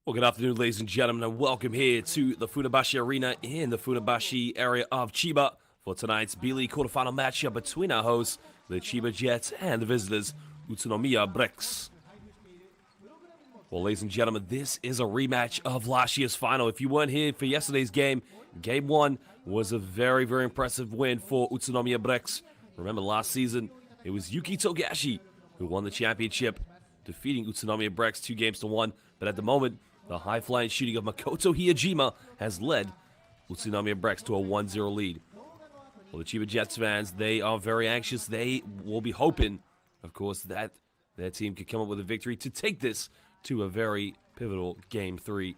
Well, good afternoon, ladies and gentlemen, and welcome here to the Funabashi Arena in the Funabashi area of Chiba for tonight's B-League quarterfinal matchup between our hosts, the Chiba Jets, and the visitors, UTSUNOMIYA BREX. Well, ladies and gentlemen, this is a rematch of last year's final. If you weren't here for yesterday's game, Game 1 was a very, very impressive win for UTSUNOMIYA BREX. Remember, last season, it was Yuki Togashi who won the championship, defeating UTSUNOMIYA BREX 2-1. But at the moment, the high-flying shooting of Makoto Hiejima has led UTSUNOMIYA BREX to a 1-0 lead. Well, the Chiba Jets fans, they are very anxious. They will be hoping, of course, that their team could come up with a victory to take this to a very pivotal Game 3.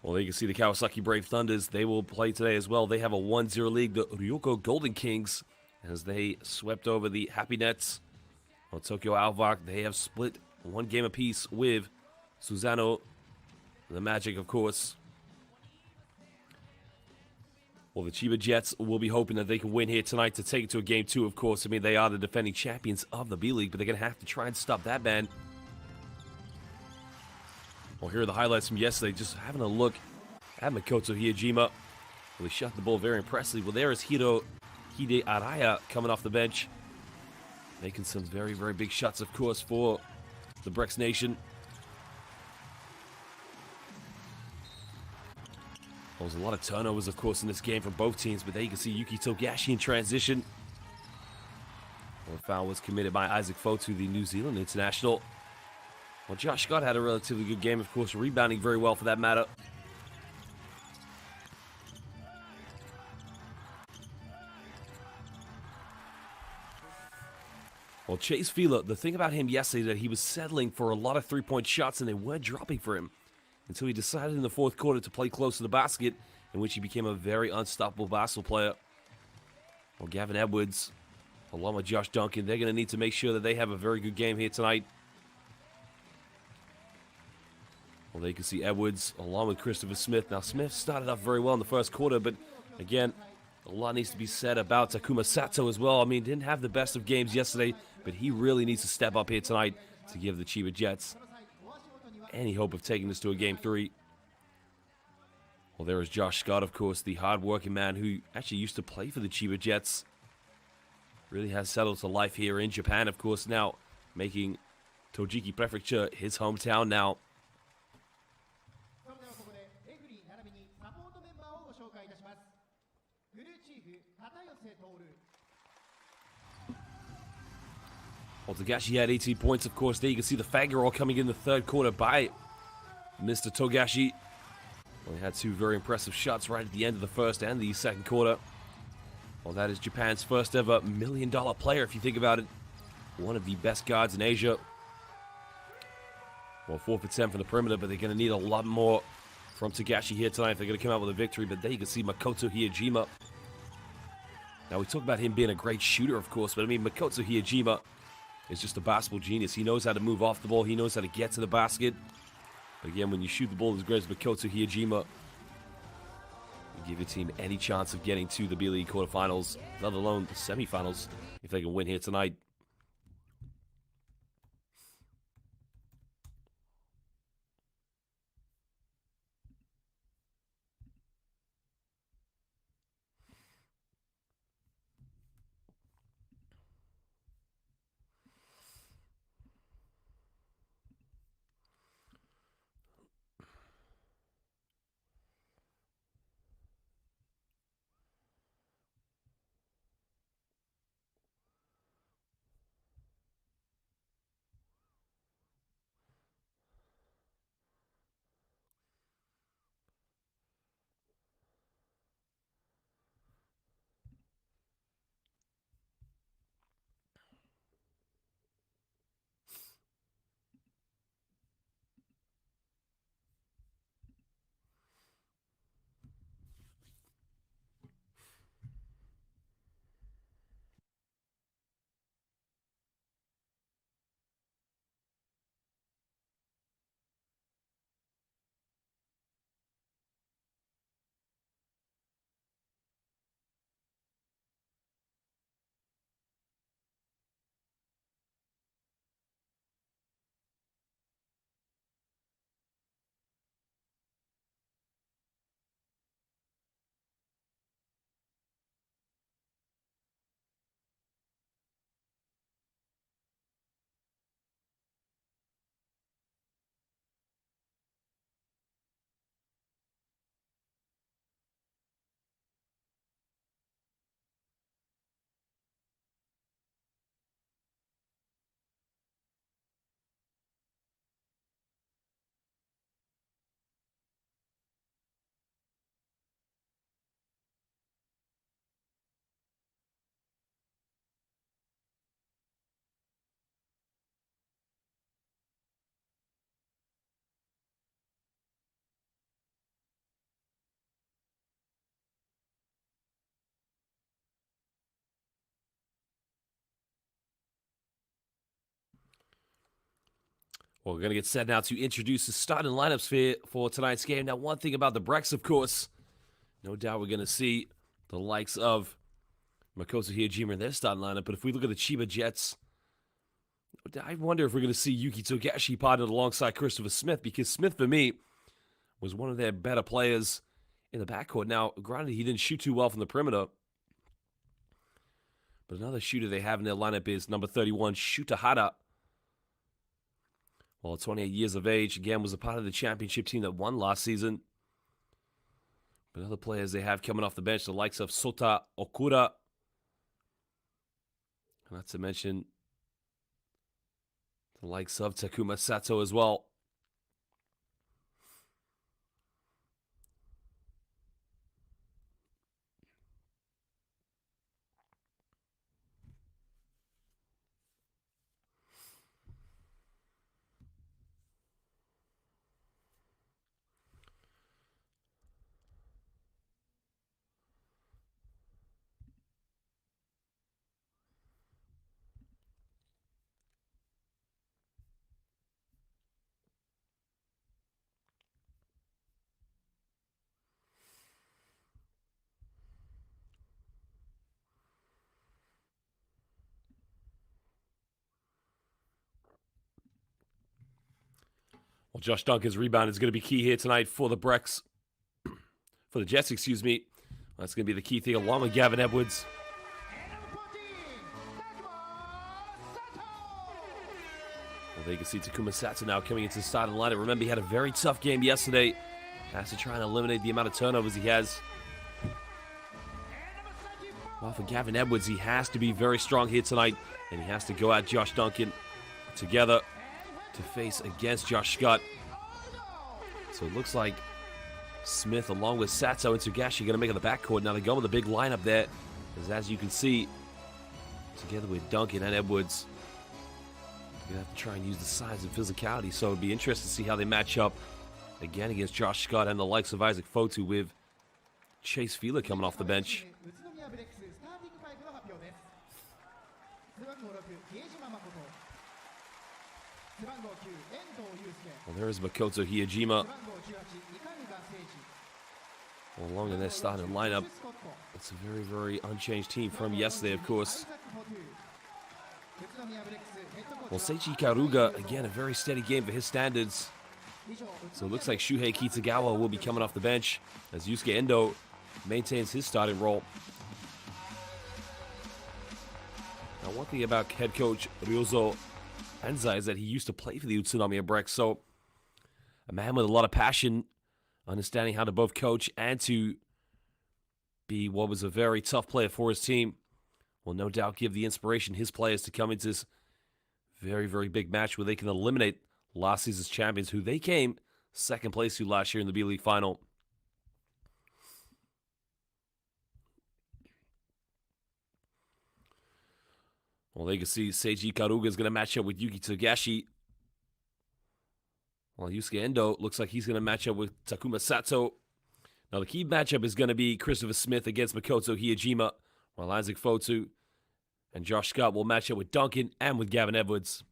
Well, there you can see the Kawasaki Brave Thunders. They will play today as well. They have a 1-0 lead. The Ryoko Golden Kings, as they swept over the Happy Nets. Well, Tokyo Alvark, they have split one game apiece with Suzano, the Magic, of course. Well, the Chiba Jets will be hoping that they can win here tonight to take it to a Game 2, of course. I mean, they are the defending champions of the B-League, but they're going to have to try and stop that man. Well, here are the highlights from yesterday. Just having a look at Makoto Hiejima. Well, he shot the ball very impressively. Well, there is Hide Araya coming off the bench, making some very, very big shots, of course, for the Brexnation. Well, there's a lot of turnovers, of course, in this game from both teams, but there you can see Yuki Togashi in transition. Well, a foul was committed by Isaac Fotu, the New Zealand international. Well, Josh Scott had a relatively good game, of course, rebounding very well for that matter. Well, Chase Fila, the thing about him yesterday is that he was settling for a lot of three-point shots and they weren't dropping for him until he decided in the fourth quarter to play close to the basket, in which he became a very unstoppable basketball player. Well, Gavin Edwards, along with Josh Duncan, they're going to need to make sure that they have a very good game here tonight. Well, there you can see Edwards along with Christopher Smith. Now, Smith started off very well in the first quarter, but again, a lot needs to be said about Takuma Sato as well. I mean, didn't have the best of games yesterday, but he really needs to step up here tonight to give the Chiba Jets any hope of taking this to a Game 3. Well, there is Josh Scott, of course, the hard-working man who actually used to play for the Chiba Jets. Really has settled to life here in Japan, of course, now making Tojiki Prefecture his hometown now. Well, Togashi had 18 points, of course. There you can see the Fangirl coming in the third quarter by Mr. Togashi. Well, he had two very impressive shots right at the end of the first and the second quarter. Well, that is Japan's first ever $1 million player, if you think about it. One of the best guards in Asia. Well, 4 for 10 from the perimeter, but they're going to need a lot more from Togashi here tonight if they're going to come out with a victory. But there you can see Makoto Hiejima. Now, we talk about him being a great shooter, of course, but I mean, Makoto Hiejima is just a basketball genius. He knows how to move off the ball. He knows how to get to the basket. But again, when you shoot the ball as great as Makoto Hiejima, you give your team any chance of getting to the B-League quarterfinals, let alone the semifinals, if they can win here tonight. Well, we're going to get set now to introduce the starting lineups for tonight's game. Now, one thing about the BREX, of course, no doubt we're going to see the likes of Makoto Hiejima in their starting lineup. But if we look at the CHIBA Jets, I wonder if we're going to see Yuki Togashi partnered alongside Christopher Smith, because Smith, for me, was one of their better players in the backcourt. Now, granted, he didn't shoot too well from the perimeter, but another shooter they have in their lineup is number 31, Shuta Hara. Well, 28 years of age, again, was a part of the championship team that won last season. But other players they have coming off the bench, the likes of Sota Okura. Not to mention the likes of Takuma Sato as well. Well, Josh Duncan's rebound is going to be key here tonight for the BREX. For the Jets, excuse me. That's going to be the key thing, along with Gavin Edwards. Well, there you can see Takuma Sato now coming into the starting lineup. Remember, he had a very tough game yesterday. Has to try and eliminate the amount of turnovers he has. Well, for Gavin Edwards, he has to be very strong here tonight, and he has to go at Josh Duncan together to face against Josh Scott. So it looks like Smith, along with Sato and Togashi, going to make it the backcourt. Now they go with a big lineup there, as you can see, together with Duncan and Edwards, you're going to have to try and use the size and physicality. So it'd be interesting to see how they match up again against Josh Scott and the likes of Isaac Fotu, with Chase Fieler coming off the bench. Well, there is Makoto Hiejima. Well, along in their starting lineup, it's a very, very unchanged team from yesterday, of course. Well, Seichi Karuga, again, a very steady game for his standards. So it looks like Shuhei Kitagawa will be coming off the bench as Yusuke Endo maintains his starting role. Now, one thing about head coach Ryozo Enzai is that he used to play for the Utsunomiya BREX, so a man with a lot of passion, understanding how to both coach and to be what was a very tough player for his team, will no doubt give the inspiration his players to come into this very, very big match where they can eliminate last season's champions, who they came second place to last year in the B-League final. Well, they can see Seiji Karuga is going to match up with Yuki Togashi. While Yusuke Endo looks like he's going to match up with Takuma Sato. Now, the key matchup is going to be Christopher Smith against Makoto Hiejima, while Isaac Fotu and Josh Scott will match up with Duncan and with Gavin Edwards.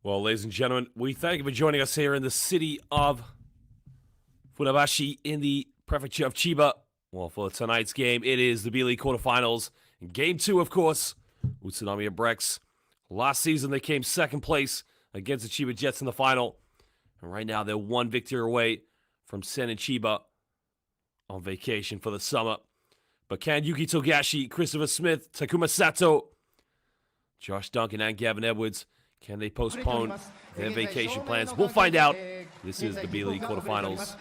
Well, ladies and gentlemen, we thank you for joining us here in the city of Funabashi in the prefecture of Chiba. Well, for tonight's game, it is the B-League quarterfinals. In Game 2, of course, UTSUNOMIYA BREX. Last season, they came second place against the Chiba Jets in the final. And right now, they're one victory away from sending Chiba on vacation for the summer. But can Yuki Togashi, Christopher Smith, Takuma Sato, Josh Duncan, and Gavin Edwards, can they postpone their vacation plans? We'll find out. This is the B-League quarterfinals.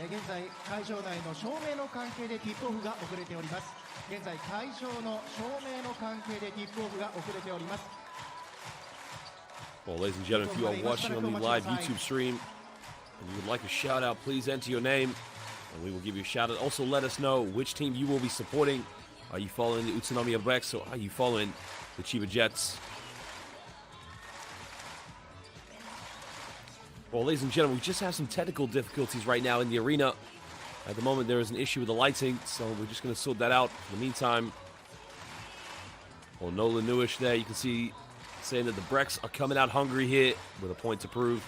現在会場内の照明の関係でティップオフが遅れております。現在会場の照明の関係でティップオフが遅れております。 Well, ladies and gentlemen, if you are watching on the live YouTube stream and you would like a shout out, please enter your name and we will give you a shout out. Also, let us know which team you will be supporting. Are you following the UTSUNOMIYA BREX or are you following the Chiba Jets? Well, ladies and gentlemen, we just have some technical difficulties right now in the arena. At the moment, there is an issue with the lighting, so we're just going to sort that out. In the meantime, well, Nolan Newish there, you can see saying that the BREX are coming out hungry here with a point to prove.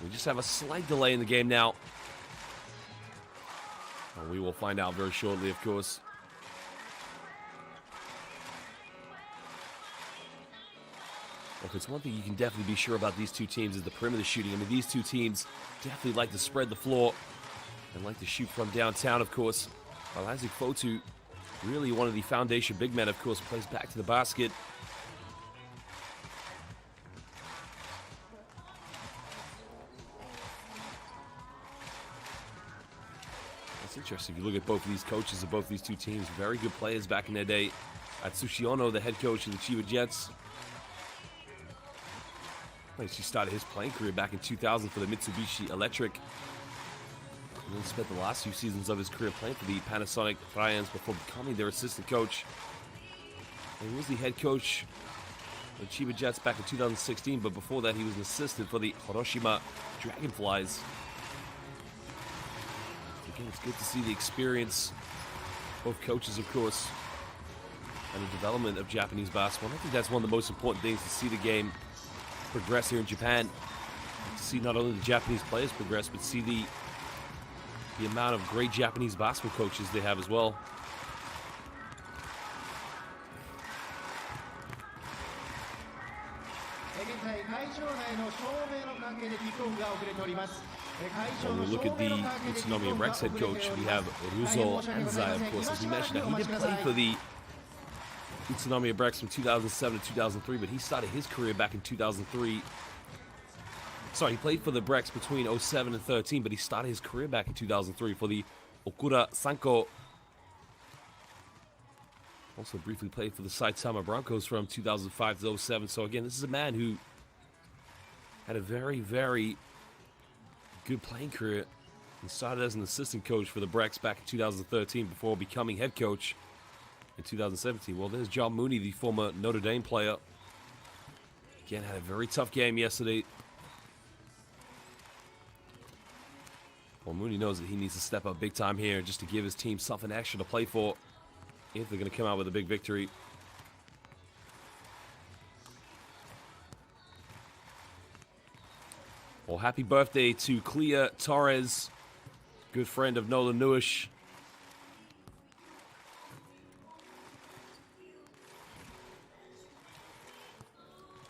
We just have a slight delay in the game now. And we will find out very shortly, of course. If it's one thing you can definitely be sure about these two teams is the perimeter shooting. I mean, these two teams definitely like to spread the floor and like to shoot from downtown, of course. While Isaac Fotu, really one of the foundation big men, of course, plays back to the basket. It's interesting. If you look at both of these coaches of both these two teams, very good players back in their day. Atsushi Ono, the head coach of the Chiba Jets. He started his playing career back in 2000 for the Mitsubishi Electric. And then spent the last few seasons of his career playing for the Panasonic Friends before becoming their assistant coach. And he was the head coach of the Chiba Jets back in 2016, but before that he was an assistant for the Hiroshima Dragonflies. Again, it's good to see the experience, both coaches, of course, and the development of Japanese basketball. I think that's one of the most important things, to see the game progress here in Japan. To see not only the Japanese players progress, but see the amount of great Japanese basketball coaches they have as well. When we look at the UTSUNOMIYA BREX head coach, we have Ruzo Anzai, of course, as we mentioned. Now, he did play for the UTSUNOMIYA BREX from 2007 to 2003, but he started his career back in 2003. Sorry, he played for the BREX between 07 and 13, but he started his career back in 2003 for the Okura Sanko. Also briefly played for the Saitama Broncos from 2005 to 07. So again, this is a man who had a very, very good playing career. He started as an assistant coach for the BREX back in 2013 before becoming head coach in 2017. Well, there's John Mooney, the former Notre Dame player. Again, had a very tough game yesterday. Well, Mooney knows that he needs to step up big time here just to give his team something extra to play for if they're going to come out with a big victory. Well, happy birthday to Clea Torres, good friend of Nolan Newish.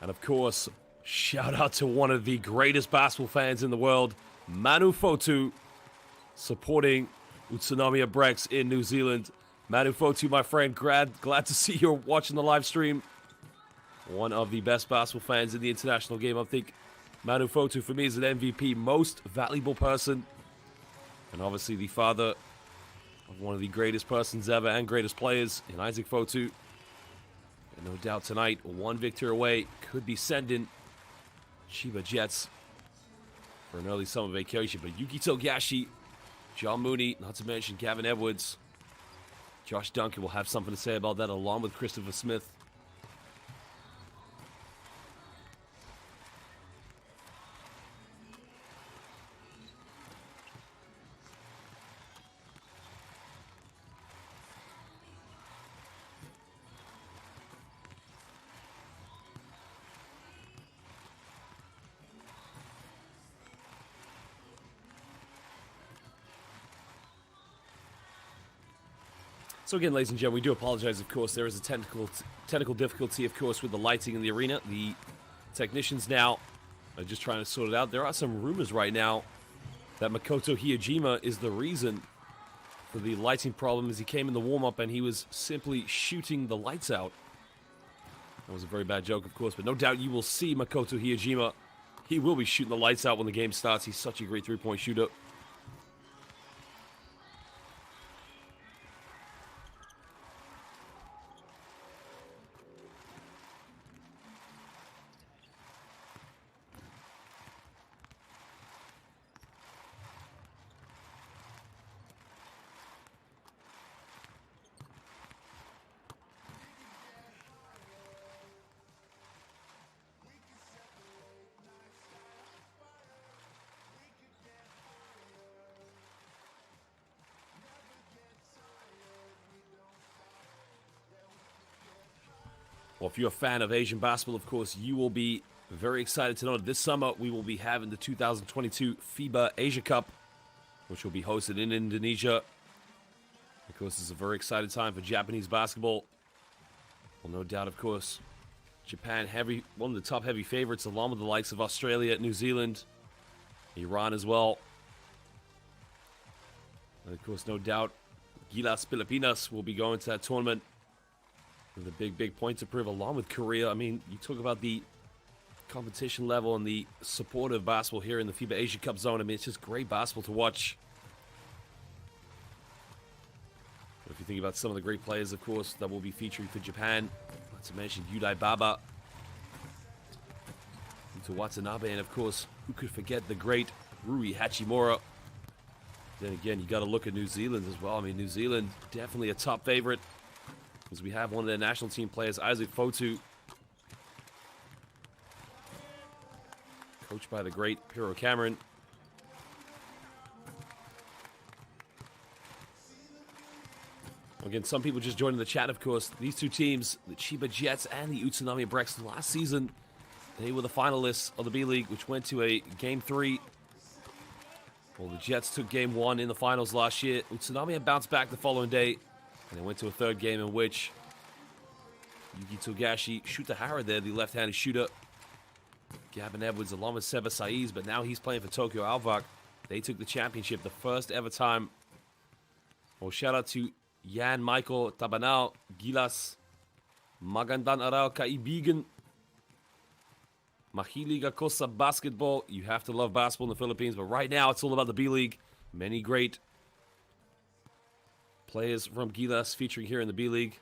And of course, shout out to one of the greatest basketball fans in the world, Manu Fotu, supporting UTSUNOMIYA BREX in New Zealand. Manu Fotu, my friend, glad to see you're watching the live stream. One of the best basketball fans in the international game. I think Manu Fotu, for me, is an MVP, most valuable person. And obviously the father of one of the greatest persons ever and greatest players in Isaac Fotu. And no doubt tonight, one victory away, could be sending Chiba Jets for an early summer vacation. But Yuki Togashi, John Mooney, not to mention Gavin Edwards, Josh Duncan will have something to say about that, along with Christopher Smith. So again, ladies and gentlemen, we do apologize, of course. There is a technical difficulty, of course, with the lighting in the arena. The technicians now are just trying to sort it out. There are some rumors right now that Makoto Hiejima is the reason for the lighting problem, as he came in the warm-up and he was simply shooting the lights out. That was a very bad joke, of course, but no doubt you will see Makoto Hiejima. He will be shooting the lights out when the game starts. He's such a great three-point shooter. Well, if you're a fan of Asian basketball, of course, you will be very excited to know that this summer we will be having the 2022 FIBA Asia Cup, which will be hosted in Indonesia. Of course, it's a very exciting time for Japanese basketball. Well, no doubt, of course, Japan, one of the top heavy favorites, along with the likes of Australia, New Zealand, Iran as well. And of course, no doubt, Gilas Pilipinas will be going to that tournament with a big point to prove, along with Korea. I mean, you talk about the competition level and the support of basketball here in the FIBA Asia Cup zone. I mean, it's just great basketball to watch. If you think about some of the great players, of course, that will be featuring for Japan, not to mention Yudai Baba, Yuta Watanabe, and of course, who could forget the great Rui Hachimura. Then again, you got to look at New Zealand as well. I mean, New Zealand, definitely a top favorite, as we have one of their national team players, Isaac Fotu, coached by the great Piro Cameron. Again, some people just joined in the chat, of course. These two teams, the CHIBA Jets and the UTSUNOMIYA BREX, last season, they were the finalists of the B-League, which went to a Game 3. Well, the Jets took Game 1 in the finals last year. UTSUNOMIYA bounced back the following day, and they went to a third game in which Yuki Togashi Shutahara there, the left-handed shooter, Gavin Edwards along with Seba Saiz, but now he's playing for Tokyo Alvak. They took the championship the first ever time. Well, shout out to Yan Michael Tabanao, Gilas, Magandang Araw Kaibigan, Mahilig ako sa basketball. You have to love basketball in the Philippines, but right now it's all about the B-League. Many great players from Gilas featuring here in the B-League.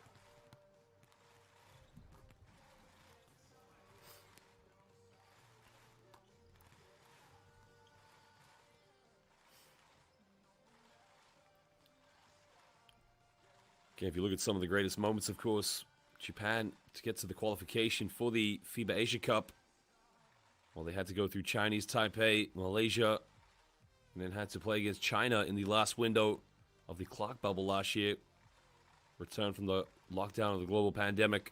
Okay, if you look at some of the greatest moments, of course, Japan, to get to the qualification for the FIBA Asia Cup, well, they had to go through Chinese Taipei, Malaysia, and then had to play against China in the last window of the clock bubble last year. Returned from the lockdown of the global pandemic.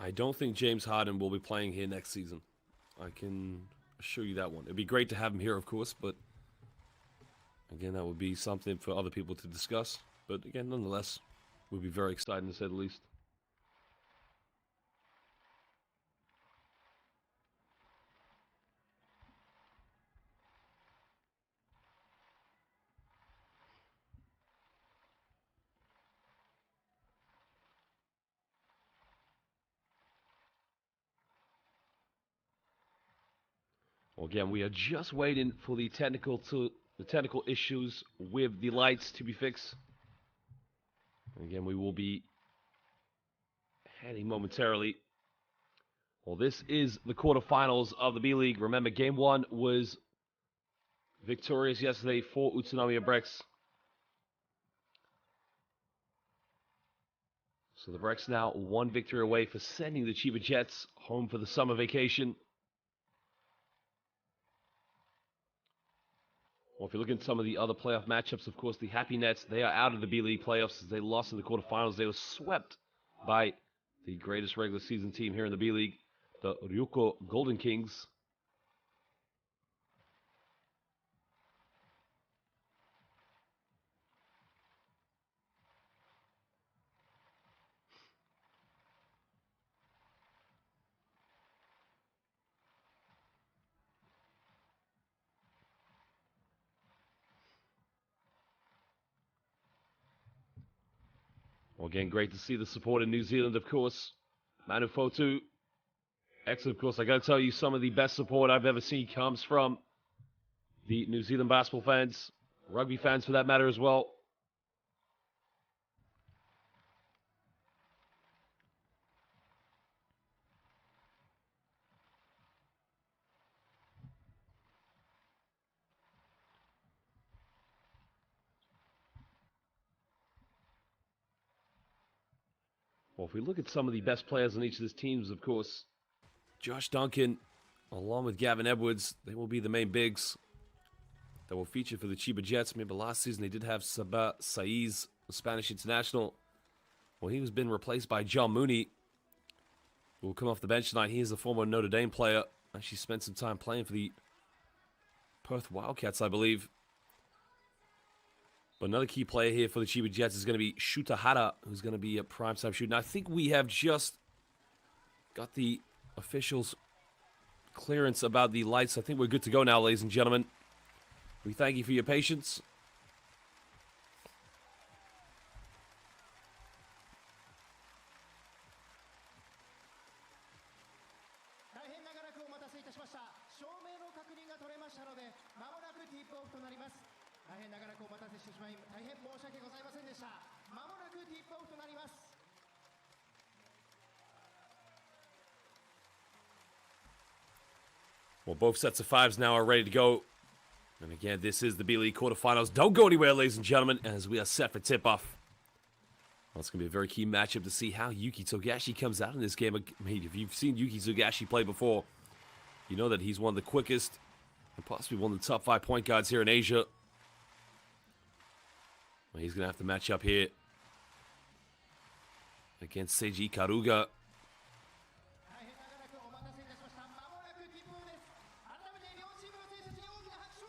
I don't think James Harden will be playing here next season. I can assure you that one. It'd be great to have him here, of course, but again, that would be something for other people to discuss. But again, nonetheless, would be very exciting to say the least. Well, again, we are just waiting for the technical issues with the lights to be fixed. Again, we will be heading momentarily. Well, this is the quarterfinals of the B-League. Remember, Game 1 was victorious yesterday for UTSUNOMIYA BREX. So the BREX now one victory away for sending the CHIBA Jets home for the summer vacation. Well, if you look at some of the other playoff matchups, of course, the Happy Nets, they are out of the B-League playoffs as they lost in the quarterfinals. They were swept by the greatest regular season team here in the B-League, the Ryuko Golden Kings. Well, again, great to see the support in New Zealand, of course. Manu Fotu. Excellent, of course. I got to tell you, some of the best support I've ever seen comes from the New Zealand basketball fans, rugby fans for that matter as well. Well, if we look at some of the best players on each of these teams, of course, Josh Duncan, along with Gavin Edwards, they will be the main bigs that will feature for the CHIBA Jets. Remember, last season they did have Sabah Saiz, the Spanish international. Well, he was been replaced by John Mooney, who will come off the bench tonight. He is a former Notre Dame player. Actually spent some time playing for the Perth Wildcats, I believe. But another key player here for the CHIBA Jets is going to be Shuta Hara, who's going to be a prime-time shooter. Now, I think we have just got the officials' clearance about the lights. I think we're good to go now, ladies and gentlemen. We thank you for your patience. Well, both sets of fives now are ready to go. And again, this is the B-League quarterfinals. Don't go anywhere, ladies and gentlemen, as we are set for tip-off. Well, it's going to be a very key matchup to see how Yuki Togashi comes out in this game. I mean, if you've seen Yuki Togashi play before, you know that he's one of the quickest and possibly one of the top 5 point guards here in Asia. Well, he's going to have to match up here against Seiji Ikaruga.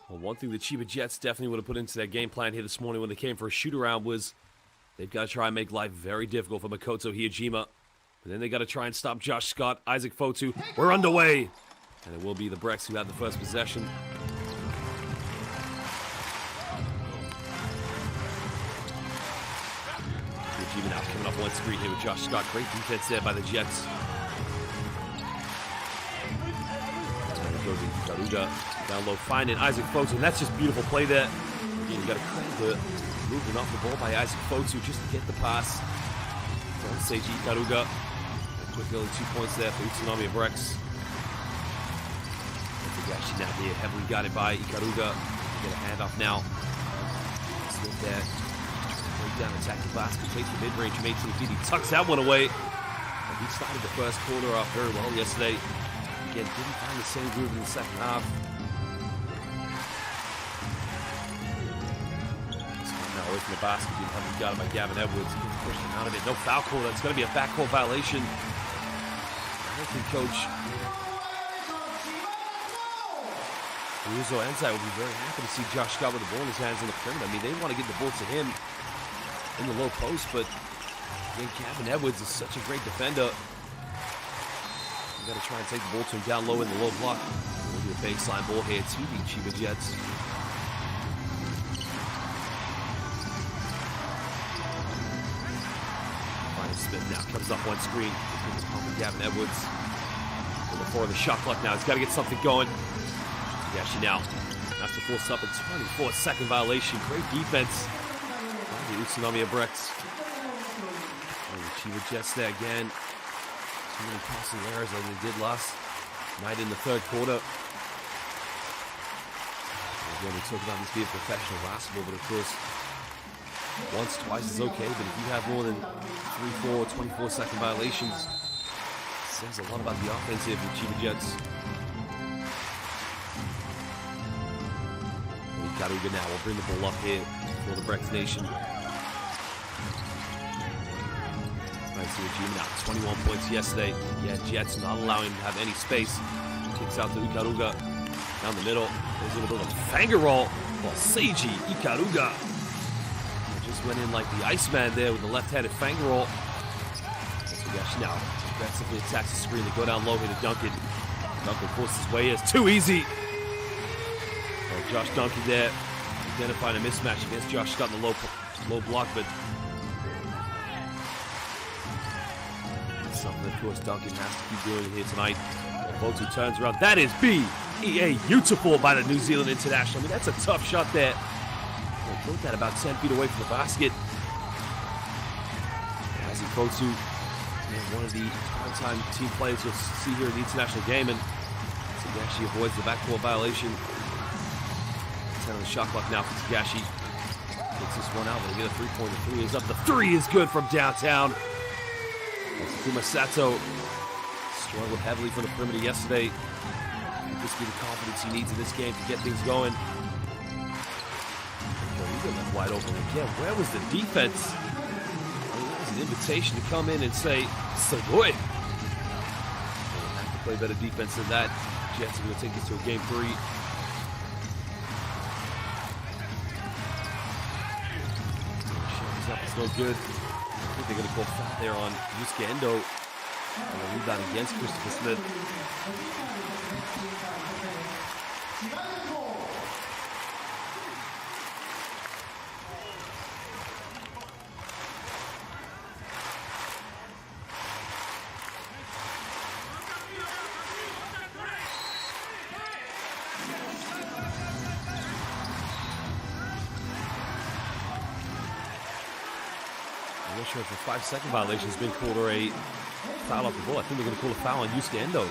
Well, one thing the CHIBA Jets definitely would have put into their game plan here this morning when they came for a shoot-around was they've got to try and make life very difficult for Makoto Hiejima. And then they got to try and stop Josh Scott, Isaac Fotu. We're underway. And it will be the BREX who have the first possession. Hiejima now coming up one screen here with Josh Scott. Great defense there by the Jets. Ikaruga down low, finding Isaac Fotu, and that's just beautiful play there. Again, you got to credit the movement off the ball by Isaac Fotu just to get the pass from Seiji Ikaruga. Quick early 2 points there for UTSUNOMIYA BREX. Actually now here, heavily guarded by Ikaruga. Get a handoff now. Slip there. Break down, attack the basket, takes the mid-range from 18 feet. He tucks that one away. And he started the first quarter off very well yesterday. Again, didn't find the same groove in the second half. Now away from the basket, being heavily guarded by Gavin Edwards. He gets pushed out of it. No foul call. That's going to be a backcourt violation. Penalty coach Ryuzo Enzai will be very happy to see Josh Scott with the ball in his hands on the perimeter. I mean, they want to get the ball to him in the low post, but again, Gavin Edwards is such a great defender. You got to try and take the ball to him down low in the low block. We'll do a baseline ball here to the CHIBA Jets. Ryan Smith now comes up one screen. Gavin Edwards. Before the shot clock now, he's got to get something going. Yashi now has to force up a 24-second violation. Great defense. The UTSUNOMIYA BREX. The CHIBA Jets there again. Too many passing errors like they did last night in the third quarter. Again, we talk about this being professional basketball, but of course, once, twice is okay. But if you have more than 3, 4, 24-second violations, it says a lot about the offense here for the CHIBA Jets. Ikaruga now will bring the ball up here for the Brexnation. Nice to Hiejima now, 21 points yesterday. Yeah, Jets not allowing him to have any space. Kicks out to Ikaruga down the middle. There's a little bit of a finger roll. Well, Seiji Ikaruga just went in like the Iceman there with the left-handed finger roll. Yashi now aggressively attacks the screen. They go down low here to Duncan. Duncan forces his way in. It's too easy. Oh, Josh Duncan there identifying a mismatch against Josh Scott in the low block, but something, of course, Duncan has to keep doing here tonight. Makoto turns around. That is BEA beautiful by the New Zealand international. I mean, that's a tough shot there. They put that about 10 feet away from the basket. As Makoto, one of the prime-time team players you'll see here in the international game, and Tagashi avoids the backcourt violation. 10 on the shot clock now for Tagashi. Takes this one out, but he get a three-pointer. The three is up. The three is good from downtown. Takuma Sato struggled heavily from the perimeter yesterday. This be the confidence he needs in this game to get things going. He got left wide open again. Where was the defense? I mean, that was an invitation to come in and say, "Sugoi." Have to play better defense than that. Jets are going to take this to a game 3. It's no good. I think they're going to call foul there on Yusuke Endo. And a rebound against Christopher Smith. I'm not sure if a 5-second violation has been called or a foul off the ball. I think they're going to call a foul on Yusuke Endo.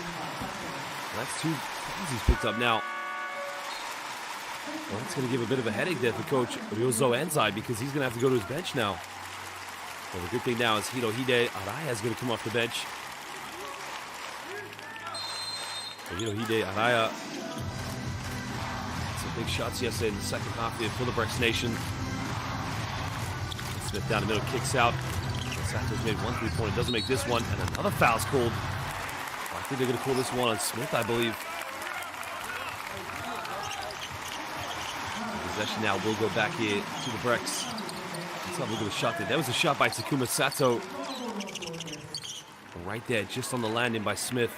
That's 2 fouls he's picked up now. Well, that's going to give a bit of a headache there for Coach Ryozo Enzai, because he's going to have to go to his bench now. Well, the good thing now is Hirohide Araya is going to come off the bench. So Hirohide Araya had some big shots yesterday in the second half here for the Brexnation. Smith down the middle, kicks out. Sato's made 1 3-pointer, doesn't make this one, and another foul's called. I think they're going to call this one on Smith, I believe. Possession now will go back here to the Brex. Let's have a look at the shot there. That was a shot by Takuma Sato. Right there, just on the landing by Smith.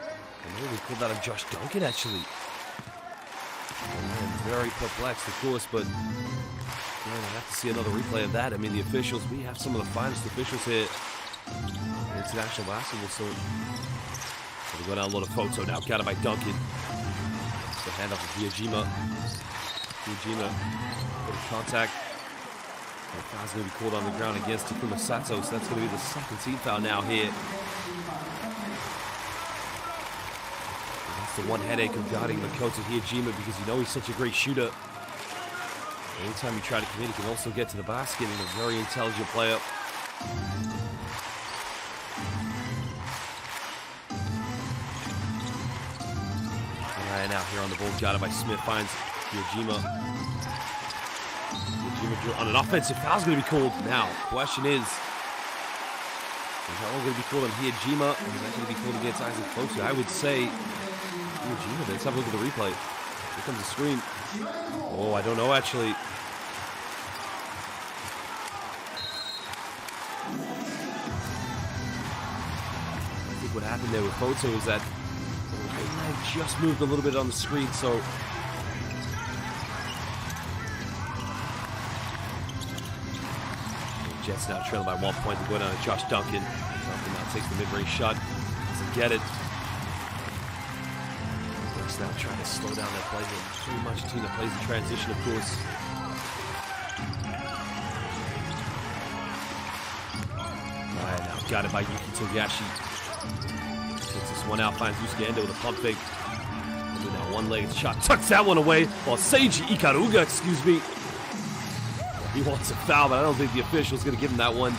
And maybe they pulled that on Josh Duncan, actually. I'm very perplexed, of course, but I have to see another replay of that. I mean, the officials, we have some of the finest officials here in international basketball, so we go down a lot of photo now. Got it by Duncan. The handoff of Hiejima. Hiejima with contact. And the foul's going to be called on the ground against Takuma Sato, so that's going to be the second team foul now here. And that's the one headache of guarding Makoto Hiejima, because you know he's such a great shooter. Anytime you try to commit, he can also get to the basket, and a very intelligent player. Right now here on the ball, got it by Smith, finds Hiejima. Hiejima on an offensive foul is going to be called now. Question is that one going to be called on Hiejima, or is that going to be called against Isaac Fotu? I would say Hiejima. Let's have a look at the replay. Here comes the screen. Oh, I don't know, actually. I think what happened there with Foto is that he just moved a little bit on the screen, so the Jets now trailing by 1 point to go down to Josh Duncan. Duncan now takes the mid-range shot, doesn't get it. Brex now trying to slow down their play here. Pretty much a team that plays in transition, of course. Alright, now got it by Yuki Togashi. Takes this one out, finds Yusuke Endo with a pump fake. Now one-legged shot, tucks that one away, while Seiji Ikaruga, excuse me. He wants a foul, but I don't think the official's going to give him that one.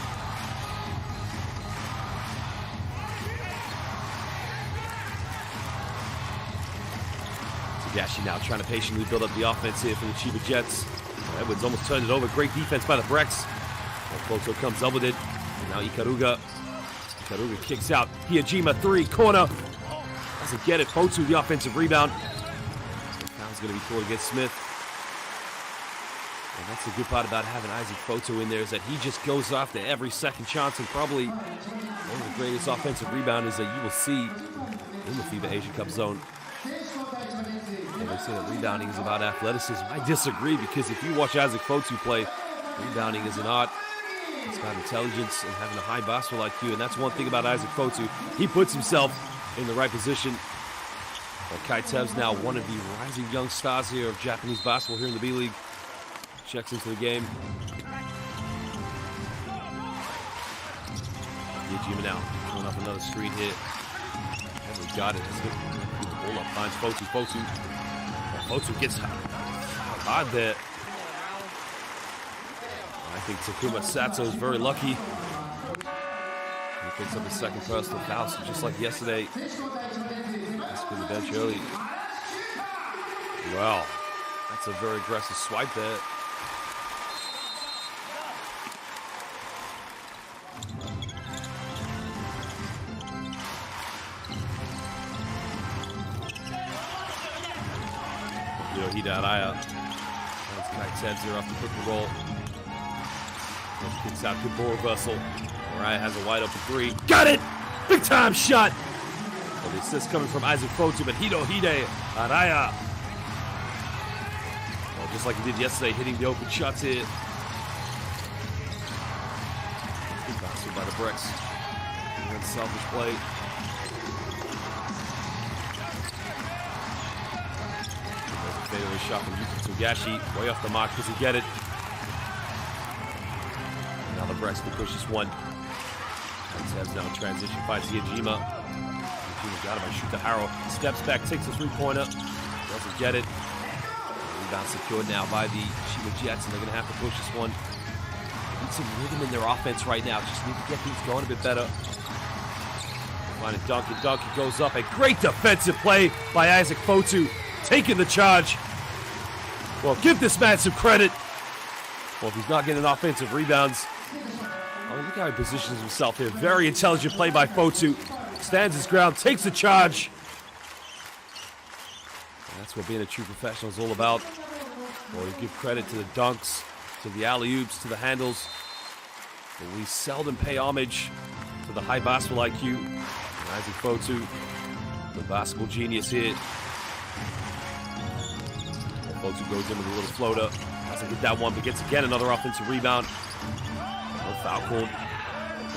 Togashi now trying to patiently build up the offense here for the Chiba Jets. Edwards almost turned it over. Great defense by the BREX. Makoto comes up with it. And now Ikaruga kicks out. Hiejima, three, corner. Doesn't get it. Fotu, the offensive rebound. Foul's going to be called against Smith. And that's the good part about having Isaac Fotu in there, is that he just goes after every second chance, and probably one of the greatest offensive rebounders that you will see in the FIBA Asia Cup zone. And they say that rebounding is about athleticism. I disagree, because if you watch Isaac Fotu play, rebounding is an art. It's about intelligence and having a high basketball IQ, and that's one thing about Isaac Fotu. He puts himself in the right position. Well, Kai Tev's now one of the rising young stars here of Japanese basketball here in the B-League. Checks into the game. Hiejima now pulling up another screen hit. And we got it. Let's get the ball up. Finds Fotu. Fotu gets hard there. I think Takuma Sato is very lucky. He picks up his second personal foul, so just like yesterday. Let's go to the bench early. Wow, that's a very aggressive swipe there. Araya. That's Kai Tev's here off the pick and roll. Kicks out, good ball reversal. Araya has a wide open three. Got it! Big time shot! Well, the assist coming from Isaac Fotu, but Hirohide Araya. Well, just like he did yesterday, hitting the open shots here. Good basket by the BREX. Unselfish play. Fadeaway shot from Yuki Togashi, way off the mark. Does he get it? Now the BREX can push this one. Tev's now in transition, finds Hiejima. Hiejima got him by Shuta Haro. Steps back, takes a three-pointer. Doesn't get it. Rebound secured now by the Chiba Jets, and they're going to have to push this one. They need some rhythm in their offense right now. Just need to get things going a bit better. Find a dunk, and dunk. It goes up. A great defensive play by Isaac Fotu. Taking the charge. Well, give this man some credit. Well, if he's not getting offensive rebounds, look how he positions himself here. Very intelligent play by Fotu. Stands his ground, takes the charge. And that's what being a true professional is all about. Well, you give credit to the dunks, to the alley-oops, to the handles. But we seldom pay homage to the high basketball IQ. And Isaac Fotu, the basketball genius here. Fotu goes in with a little floater. Doesn't get that one, but gets again another offensive rebound. No foul call.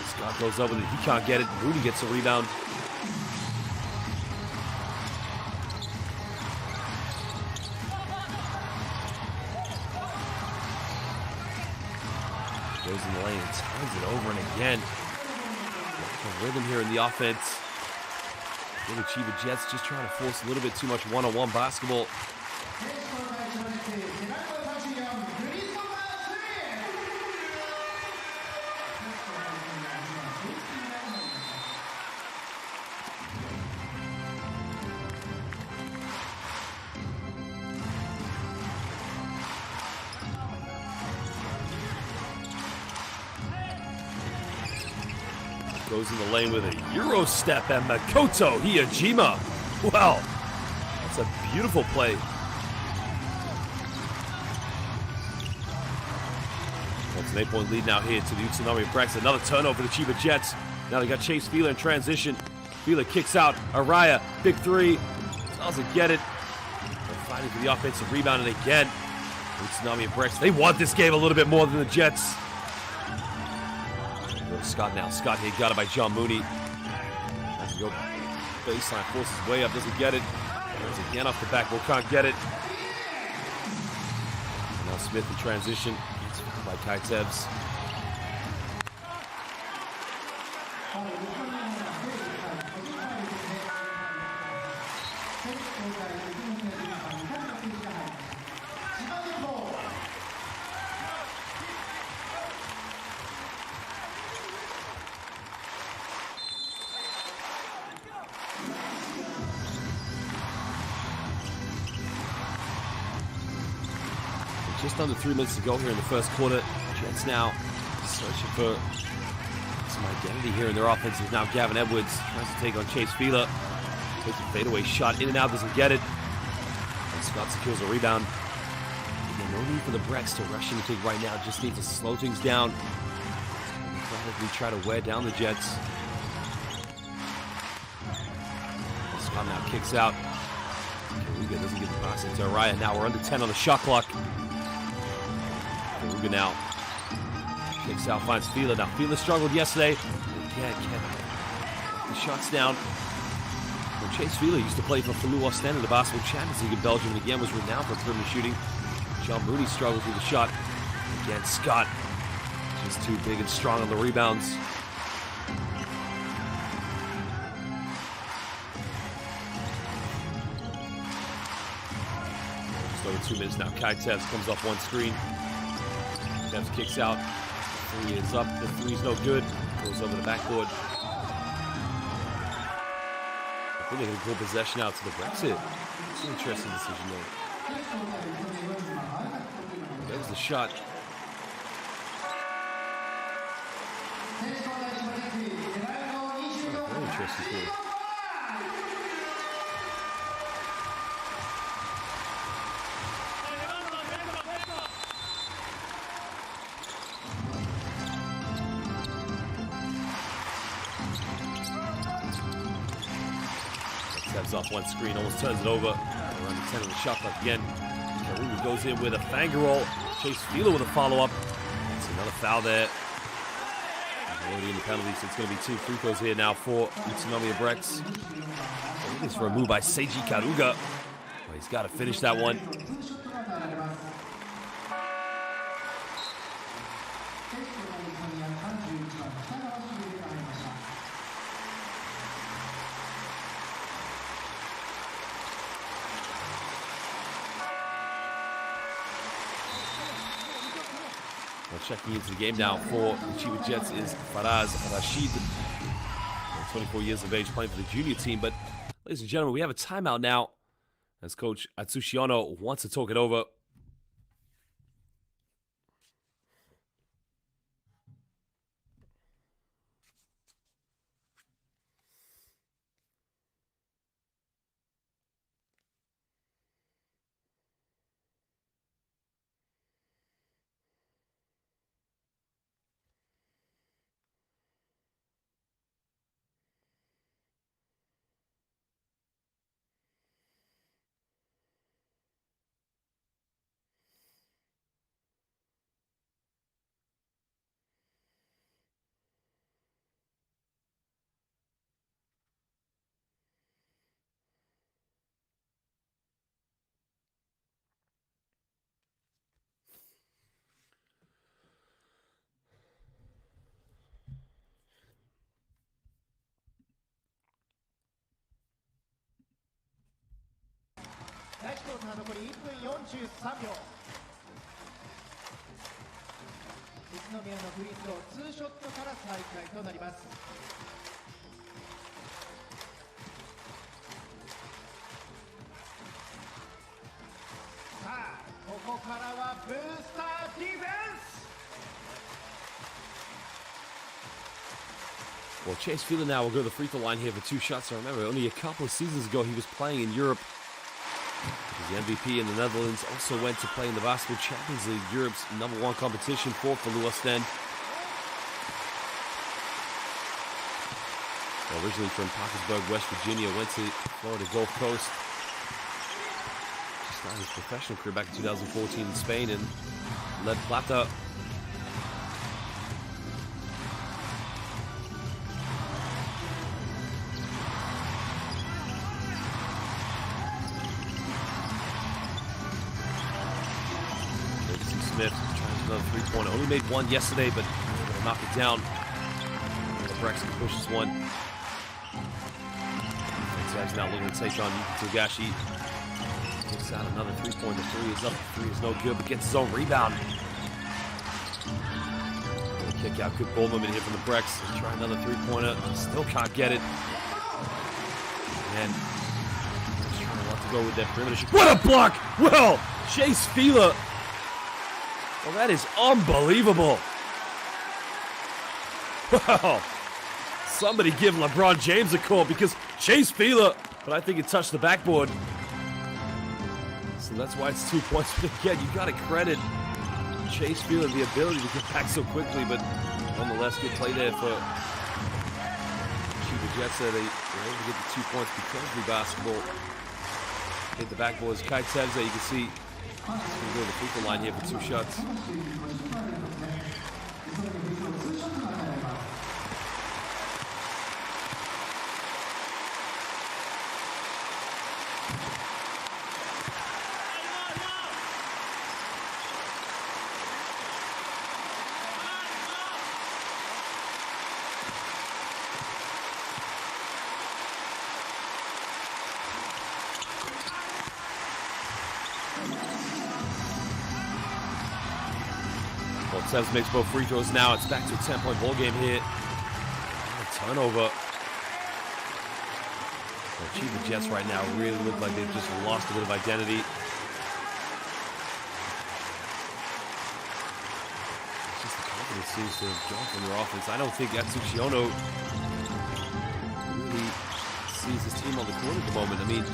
Scott goes over it. He can't get it. Mooney gets a rebound. Goes in the lane and turns it over and again. The rhythm here in the offense. The Chiba Jets just trying to force a little bit too much one-on-one basketball. Goes in the lane with a Euro step and Makoto Hiejima. Wow, that's a beautiful play. That's an 8-point lead now here to the UTSUNOMIYA BREX. Another turnover for the Chiba Jets. Now they got Chase Fila in transition. Fila kicks out. Araya, big three. Doesn't get it. They're fighting for the offensive rebound, and again, UTSUNOMIYA BREX, they want this game a little bit more than the Jets. Scott now. Scott here got it by John Mooney. Has to go baseline, forces his way up, doesn't get it. Goes again off the backboard, can't get it. Now Smith in transition. It's fouled by Kaitevs. Just under 3 minutes to go here in the first quarter. Jets now searching for some identity here in their offense. Now Gavin Edwards tries to take on Chase Fieler. Takes a fadeaway shot in and out, doesn't get it. And Scott secures a rebound. Again, no need for the BREX to rush in the kick right now. Just need to slow things down and probably try to wear down the Jets. Scott now kicks out. Karuga doesn't get the pass into Araya. Now we're under 10 on the shot clock. Karuga now kicks out, finds Fieler. Now Fieler struggled yesterday. Again, the shots down. Well, Chase Fieler used to play for Falou Ostend in the basketball Champions League in Belgium, and again was renowned for perimeter shooting. John Mooney struggles with the shot. Again, Scott just too big and strong on the rebounds. Just over 2 minutes now. Kaitevs comes off one screen. Kaitevs kicks out. The three is up. The three's no good. Goes over the backboard. I think they're going to pull possession out to the Brexit. It's an interesting decision there. There's the shot. Very interesting play. Steps off one screen, almost turns it over. Around the 10 of the shot clock again. Karuga goes in with a finger roll. Chase Fieler with a follow-up. That's another foul there. He's already in the penalty, so it's going to be 2 free throws here now for UTSUNOMIYA BREX. I think it's for a move by Seiji Karuga. Well, he's got to finish that one. Well, checking into the game now for the CHIBA Jets is Faraz Rashid. 24 years of age, playing for the junior team. But, ladies and gentlemen, we have a timeout now as Coach Atsushi Ono wants to talk it over. Well, Chase Fieler now will go to the free throw line here for 2 shots. I remember only a couple of seasons ago he was playing in Europe. The MVP in the Netherlands also went to play in the Basketball Champions League, Europe's #1 competition for Falou Ostend. Well, originally from Parkersburg, West Virginia, went to Florida Gulf Coast. Started his professional career back in 2014 in Spain and led Plata. Smith trying another three-pointer. Only made one yesterday, but gonna knock it down. The BREX pushes one. Zag's now looking to take on Yuki Togashi. Takes out another three-pointer. Three is up. Three is no good, but gets his own rebound. Kick out, good ball movement here from the BREX. Try another three-pointer. Still can't get it. And just trying to want to go with that perimeter shoot. What a block! Well, Chase Fila. Well, that is unbelievable. Wow. Somebody give LeBron James a call because Chase Fila, but I think it touched the backboard. So that's why it's 2 points. But again, you got to credit Chase Fila the ability to get back so quickly, but nonetheless, good play there for CHIBA Jets there. They were able to get the 2 points because of the basketball. Hit the backboard. Kai Tevze, you can see, he's going to go to the free throw line here for 2 shots. Well, Tevz makes both free throws now. It's back to a 10-point ball game here. A turnover. Well, CHIBA Jets right now really look like they've just lost a bit of identity. It's just the confidence seems to have gone from their offense. I don't think Atsushi Ono really sees his team on the court at the moment. I mean,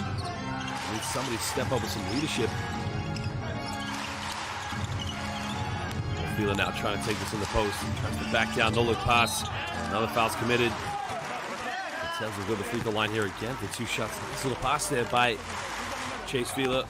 somebody step up with some leadership. Fila now trying to take this in the post. Tries to back down, no look pass. Another foul's committed. Tevz will go to the free throw line here again for 2 shots. Nice little pass there by Chase Fila.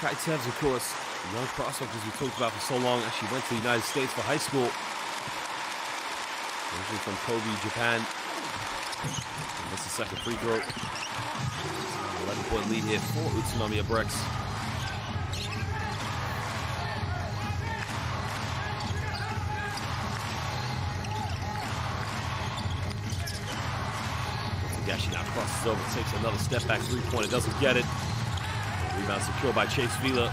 Kai Tevz, of course, young prospect as we talked about for so long, actually went to the United States for high school. Originally from Kobe, Japan. And that's the second free throw. 11-point lead here for Utsunomiya BREX. Gashi now crosses over, takes another step back three-pointer, doesn't get it. Rebound secured by Chase Fila.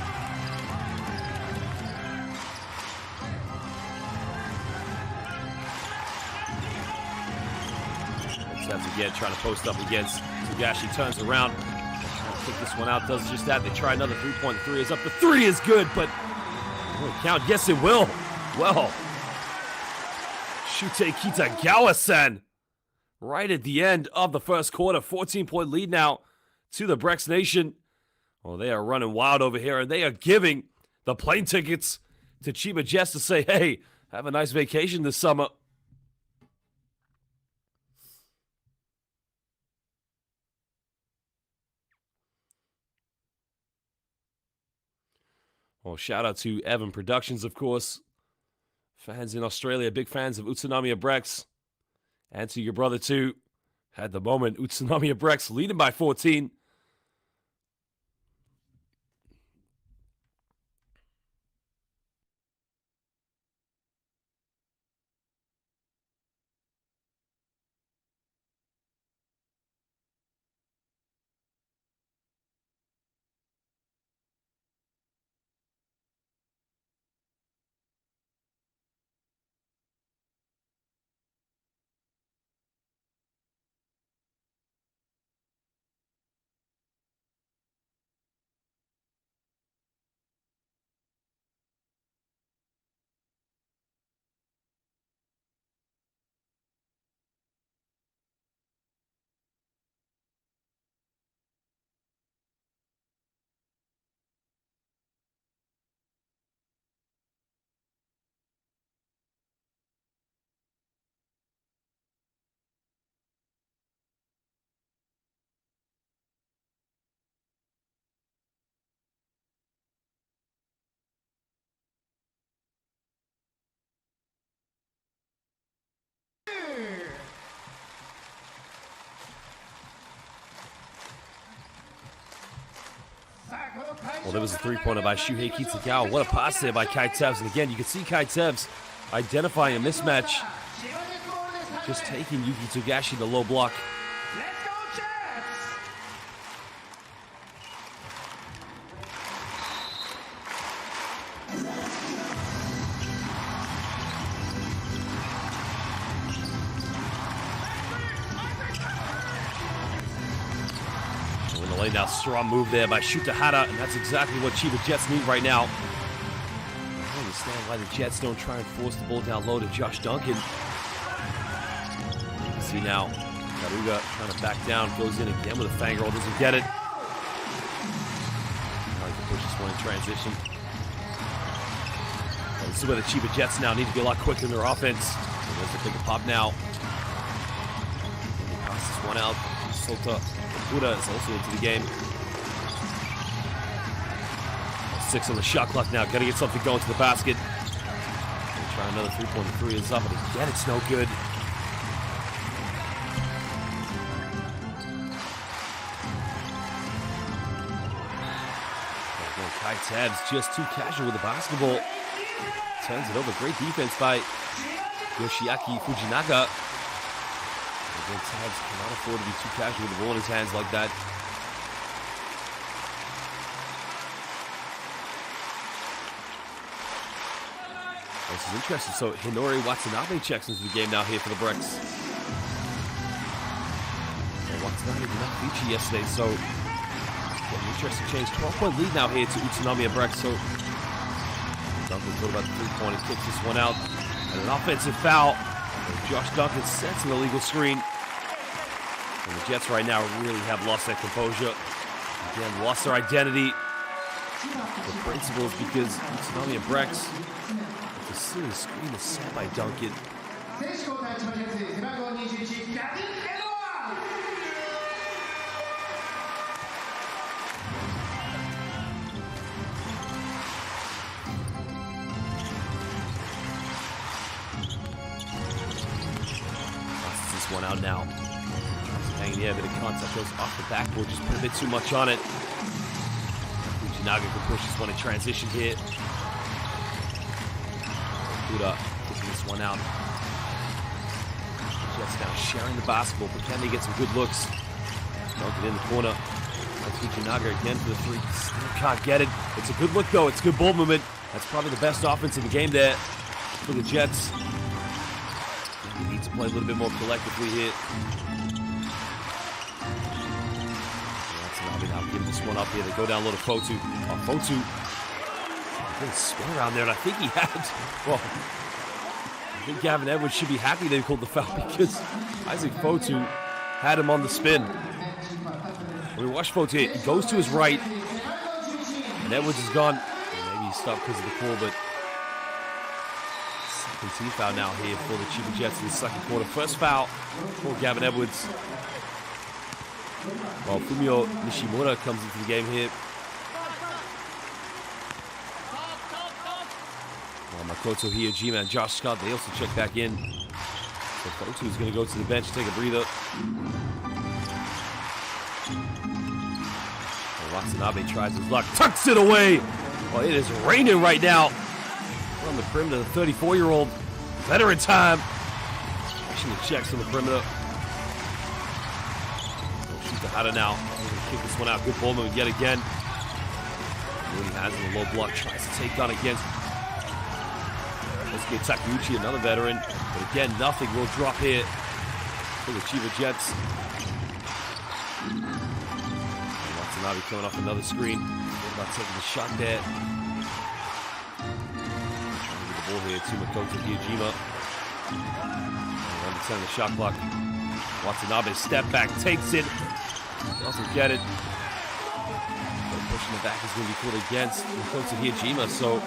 Tevz again trying to post up against Togashi, turns around. Trying to kick this one out, does just that. They try another three-point. The three is up. The three is good, but will it count? Yes, it will. Well, Shute Kitagawa-san. Right at the end of the first quarter, 14-point lead now to the Brexnation. Well, they are running wild over here, and they are giving the plane tickets to CHIBA Jets to say, hey, have a nice vacation this summer. Well, shout out to Evan Productions, of course. Fans in Australia, big fans of Utsunomiya BREX. And to your brother, too. At the moment, Utsunomiya BREX leading by 14. Well, there was a three-pointer by Shuhei Kitagawa. What a pass there by Kai Tevs. And again, you can see Kai Tevs identifying a mismatch. Just taking Yuki Togashi the low block. Now, strong move there by Shutahara, and that's exactly what CHIBA Jets need right now. I don't understand why the Jets don't try and force the ball down low to Josh Duncan. You can see now, Garuga trying to back down, goes in again with a fang roll, doesn't get it. Now he can push this one in transition. Well, this is where the CHIBA Jets now need to be a lot quicker in their offense. So there's a big pop now. They pass this one out. Sota Buda is also into the game. 6 on the shot clock now. Got to get something going to the basket. Try another three-pointer. Three is up, and again, it's no good. Kai Tevs just too casual with the basketball. Turns it over. Great defense by Yoshiaki Fujinaga. Again, Tevs cannot afford to be too casual with the ball in his hands like that. This is interesting. So Hinori Watanabe checks into the game now here for the BREX. Watanabe did not beat you yesterday, so an interesting change. 12-point lead now here to UTSUNOMIYA BREX. So Duncan thought about the three-point. He kicks this one out. And an offensive foul. And Josh Duncan sets an illegal screen. And the Jets right now really have lost their composure. Again, lost their identity. The principles because UTSUNOMIYA BREX. It's a serious screen is set by Duncan. This one out now. Hanging the air, bit of contact goes off the backboard, just put a bit too much on it. Fujinaga can push this one in transition here. Buda kicking this one out. Jets now sharing the basketball, but can they get some good looks? Duncan in the corner. That's Fujinaga again for the three. Still can't get it. It's a good look though. It's good ball movement. That's probably the best offense in the game there for the Jets. They need to play a little bit more collectively here. Now give this one up here. They go down low to Fotu. Oh, Fotu. Good spin around there, and I think he had. Well, I think Gavin Edwards should be happy they called the foul because Isaac Fotu had him on the spin. When we watch Fotu here, he goes to his right, and Edwards is gone. Maybe he stopped because of the call, but second team foul now here for the CHIBA Jets in the second quarter. First foul for Gavin Edwards. Well, Fumio Nishimura comes into the game here. Well, Makoto Hiejima and Josh Scott, they also check back in. So Fotu is going to go to the bench, take a breather. Well, Watanabe tries his luck, tucks it away. Well, it is raining right now. On the perimeter, the 34-year-old veteran time. Pushing the checks on the perimeter. Shutahara now. He's going to kick this one out. Good ball movement yet again. Mooney has in a low block. Tries to take on against. Let's get Takeuchi, another veteran. But again, nothing will drop here for the CHIBA Jets. Watanabe coming off another screen. What about taking the shot there? Trying to get the ball here to Makoto Hiejima. Under 10 on the shot clock. Watanabe step back, takes it. Doesn't get it. But pushing the back is going to be called against Makoto Hiejima, so.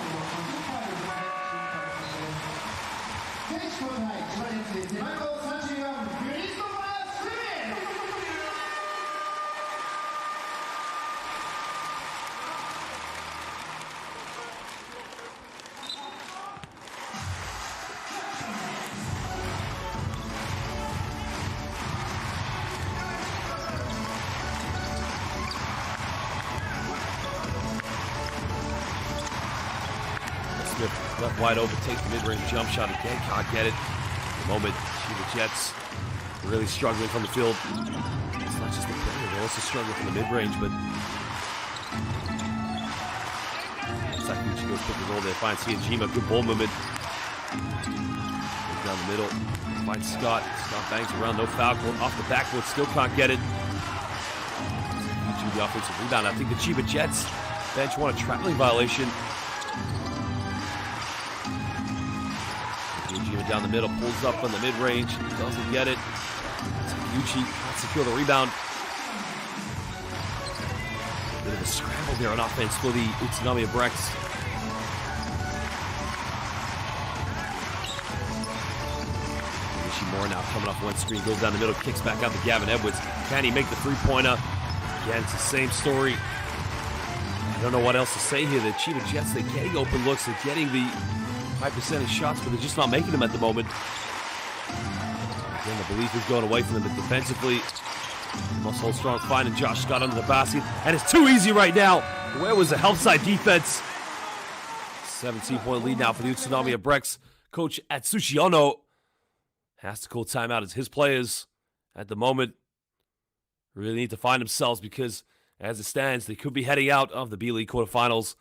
left wide open, takes the mid-range jump shot again, can't get it. At the moment, CHIBA Jets really struggling from the field. It's not just the player, they're also struggling from the mid-range, but Sakuchi goes pick and roll there, finds Hiejima, good ball movement. Goes down the middle, finds Scott. Scott bangs around, no foul call, off the backboard, still can't get it. Sakuchi the offensive rebound. I think the CHIBA Jets bench won a traveling violation. Hiejima down the middle, pulls up on the mid-range, doesn't get it. Sakuchi can't secure the rebound. Bit of a scramble there on offense for the UTSUNOMIYA BREX. Ishimura now coming off one screen, goes down the middle, kicks back out to Gavin Edwards. Can he make the three-pointer? Again, it's the same story. I don't know what else to say here. The CHIBA Jets, they're getting open looks, they're getting the high percentage shots, but they're just not making them at the moment. Again, the belief is going away from them, but defensively, must hold strong, finding Josh Scott under the basket, and it's too easy right now. Where was the help side defense? 17-point lead now for the UTSUNOMIYA BREX. Coach Atsushi Ono has to call timeout as his players at the moment really need to find themselves, because as it stands, they could be heading out of the B-League quarterfinals.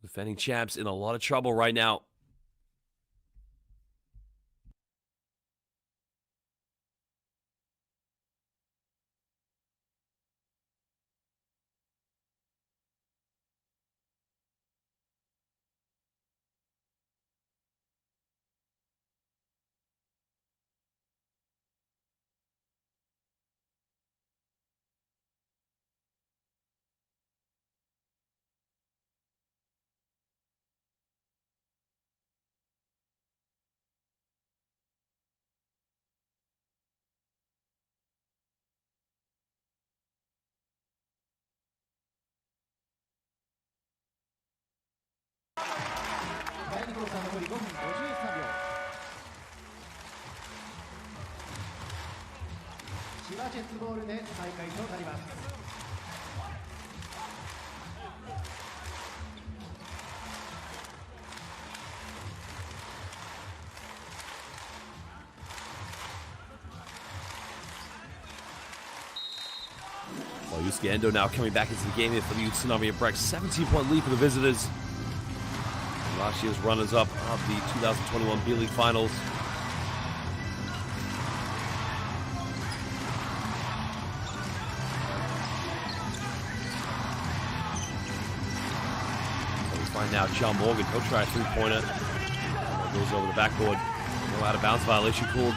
Defending champs in a lot of trouble right now. CHIBA ジェッツボールで再開となります。Well, Yusuke Endo now coming back into the game here for the UTSUNOMIYA BREX. 17-point lead for the visitors. Last year's runners-up of the 2021 B-League Finals. So we find now John Morgan. He'll try a three-pointer. Goes over the backboard. No out-of-bounds violation called.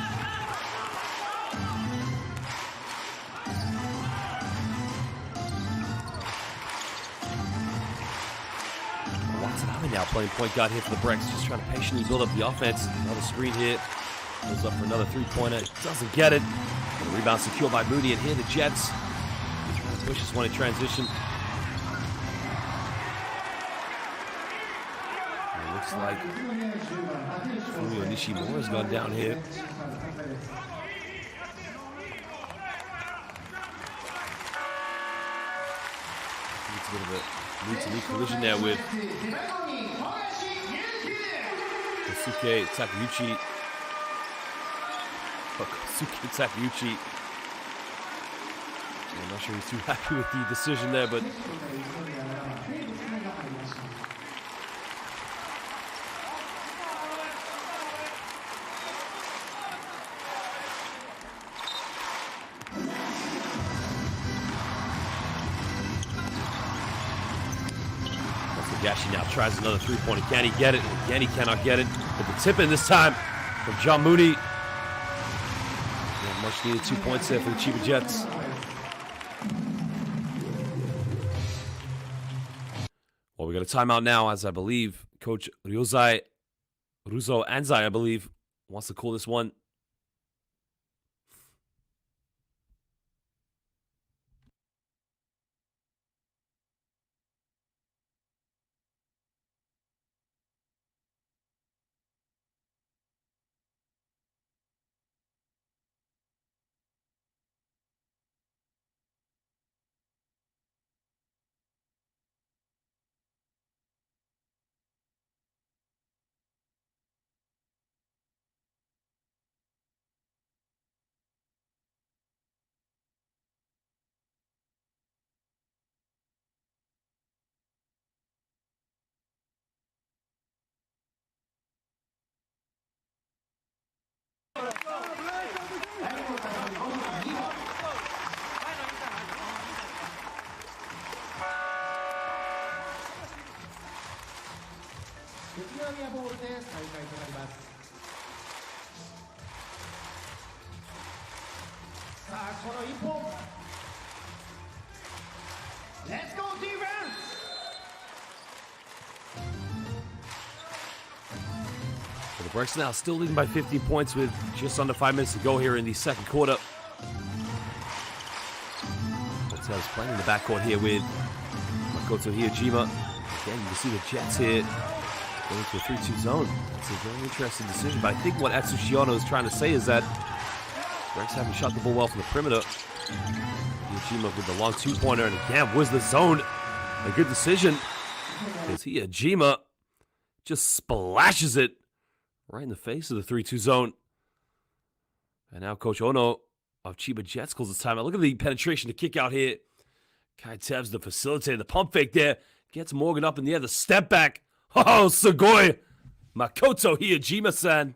Now playing point guard here for the BREX, just trying to patiently build up the offense. Another screen here, goes up for another three-pointer, doesn't get it. And the rebound secured by Mooney, and here the Jets trying to push this one in transition. It looks like Fumio Nishimura's gone down here. It's a bit of a knee-to-knee collision there with Kosuke Takeuchi. I'm not sure he's too happy with the decision there, but Gashi now tries another three-pointer. Can he get it? Again, he cannot get it. But the tip in this time from John Mooney. Yeah, much needed 2 points there for the CHIBA Jets. Well, we got a timeout now, as I believe Coach Ruzo Anzai, I believe, wants to call this one. ルで再開となります。さあこの1本 Let's go defense! So the BREX now still leading by 15 points with just under 5 minutes to go here in the second quarter. Hotel's playing in the backcourt here with Makoto Hiejima. Again, you can see the Jets here going to a 3-2 zone. It's a very interesting decision, but I think what Atsushiono is trying to say is that BREX haven't shot the ball well from the perimeter. Hiejima with the long two-pointer, and again, where's the zone? A good decision, because Hiejima just splashes it right in the face of the 3-2 zone. And now Coach Ono of Chiba Jets calls his timeout. Look at the penetration to kick out here. Kai Tevz, the facilitator, the pump fake there. Gets Morgan up in the air, the step back. Oh, Sugoi! Makoto Hiejima-san.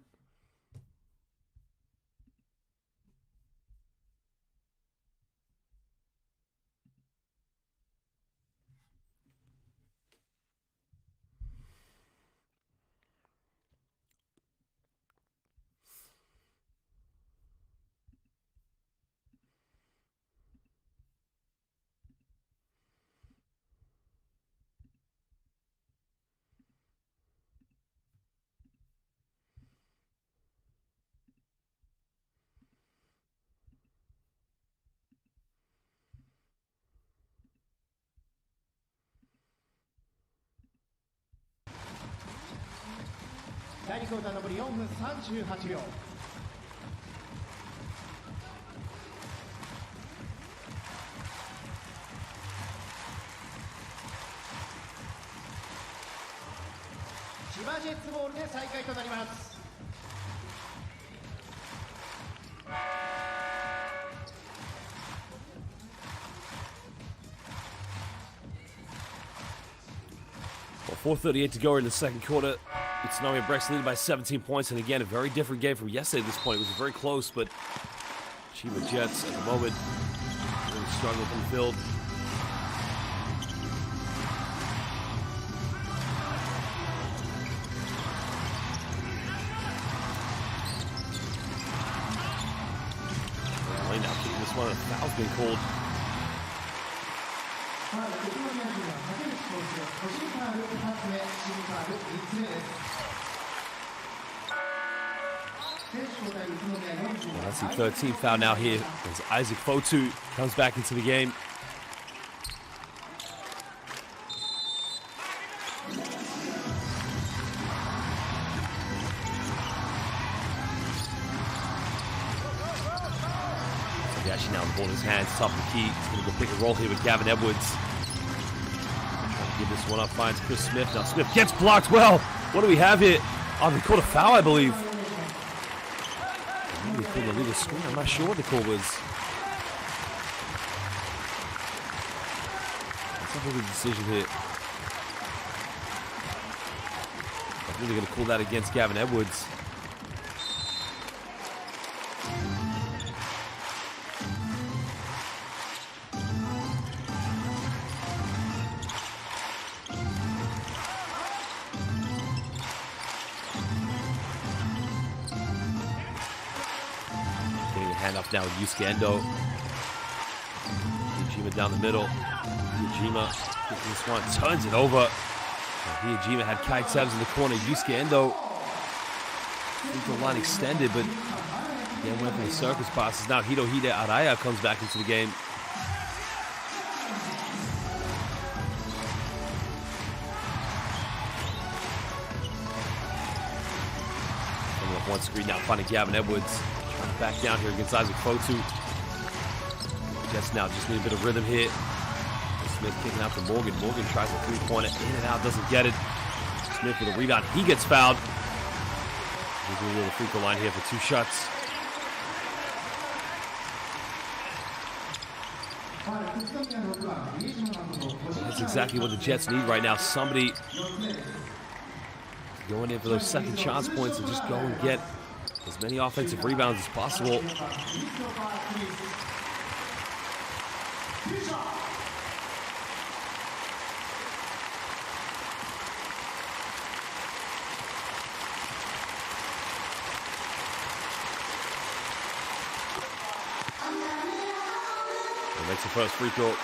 第2クォーター残り4分38秒。千葉ジェッツボールで再開となります。Well, 4:38 to go in the second quarter. UTSUNOMIYA BREX leading by 17 points, and again, a very different game from yesterday at this point. It was very close, but Chiba Jets at the moment really struggling from the field. Lane now kicking this one, a foul's been called. Well, that's the 13th foul now here as Isaac Fotu comes back into the game. Actually now the ball in his hands, top of the key. He's going to go pick and roll here with Gavin Edwards. Trying to give this one up, finds Chris Smith. Now Smith gets blocked well. What do we have here? Oh, they called a foul, I believe. Maybe they called a legal screen. I'm not sure what the call was. Let's have a look at the decision here. I think they're going to call that against Gavin Edwards. Handoff now with Yusuke Endo. Hiejima down the middle. Hiejima kicking this one, turns it over. Hiejima had Kai Tevz in the corner. Yusuke Endo, the line extended, but again went for the circus passes. Now Hirohide Araya comes back into the game. Coming up one screen now, finding Gavin Edwards. Back down here against Isaac Fotu. Jets now just need a bit of rhythm here. Smith kicking out to Morgan. Morgan tries a three-pointer, in and out, doesn't get it. Smith with a rebound, he gets fouled. He's going to go to the free throw line here for 2 shots. That's exactly what the Jets need right now. Somebody going in for those second chance points and just go and get as many offensive rebounds as possible. Makes the first free throw.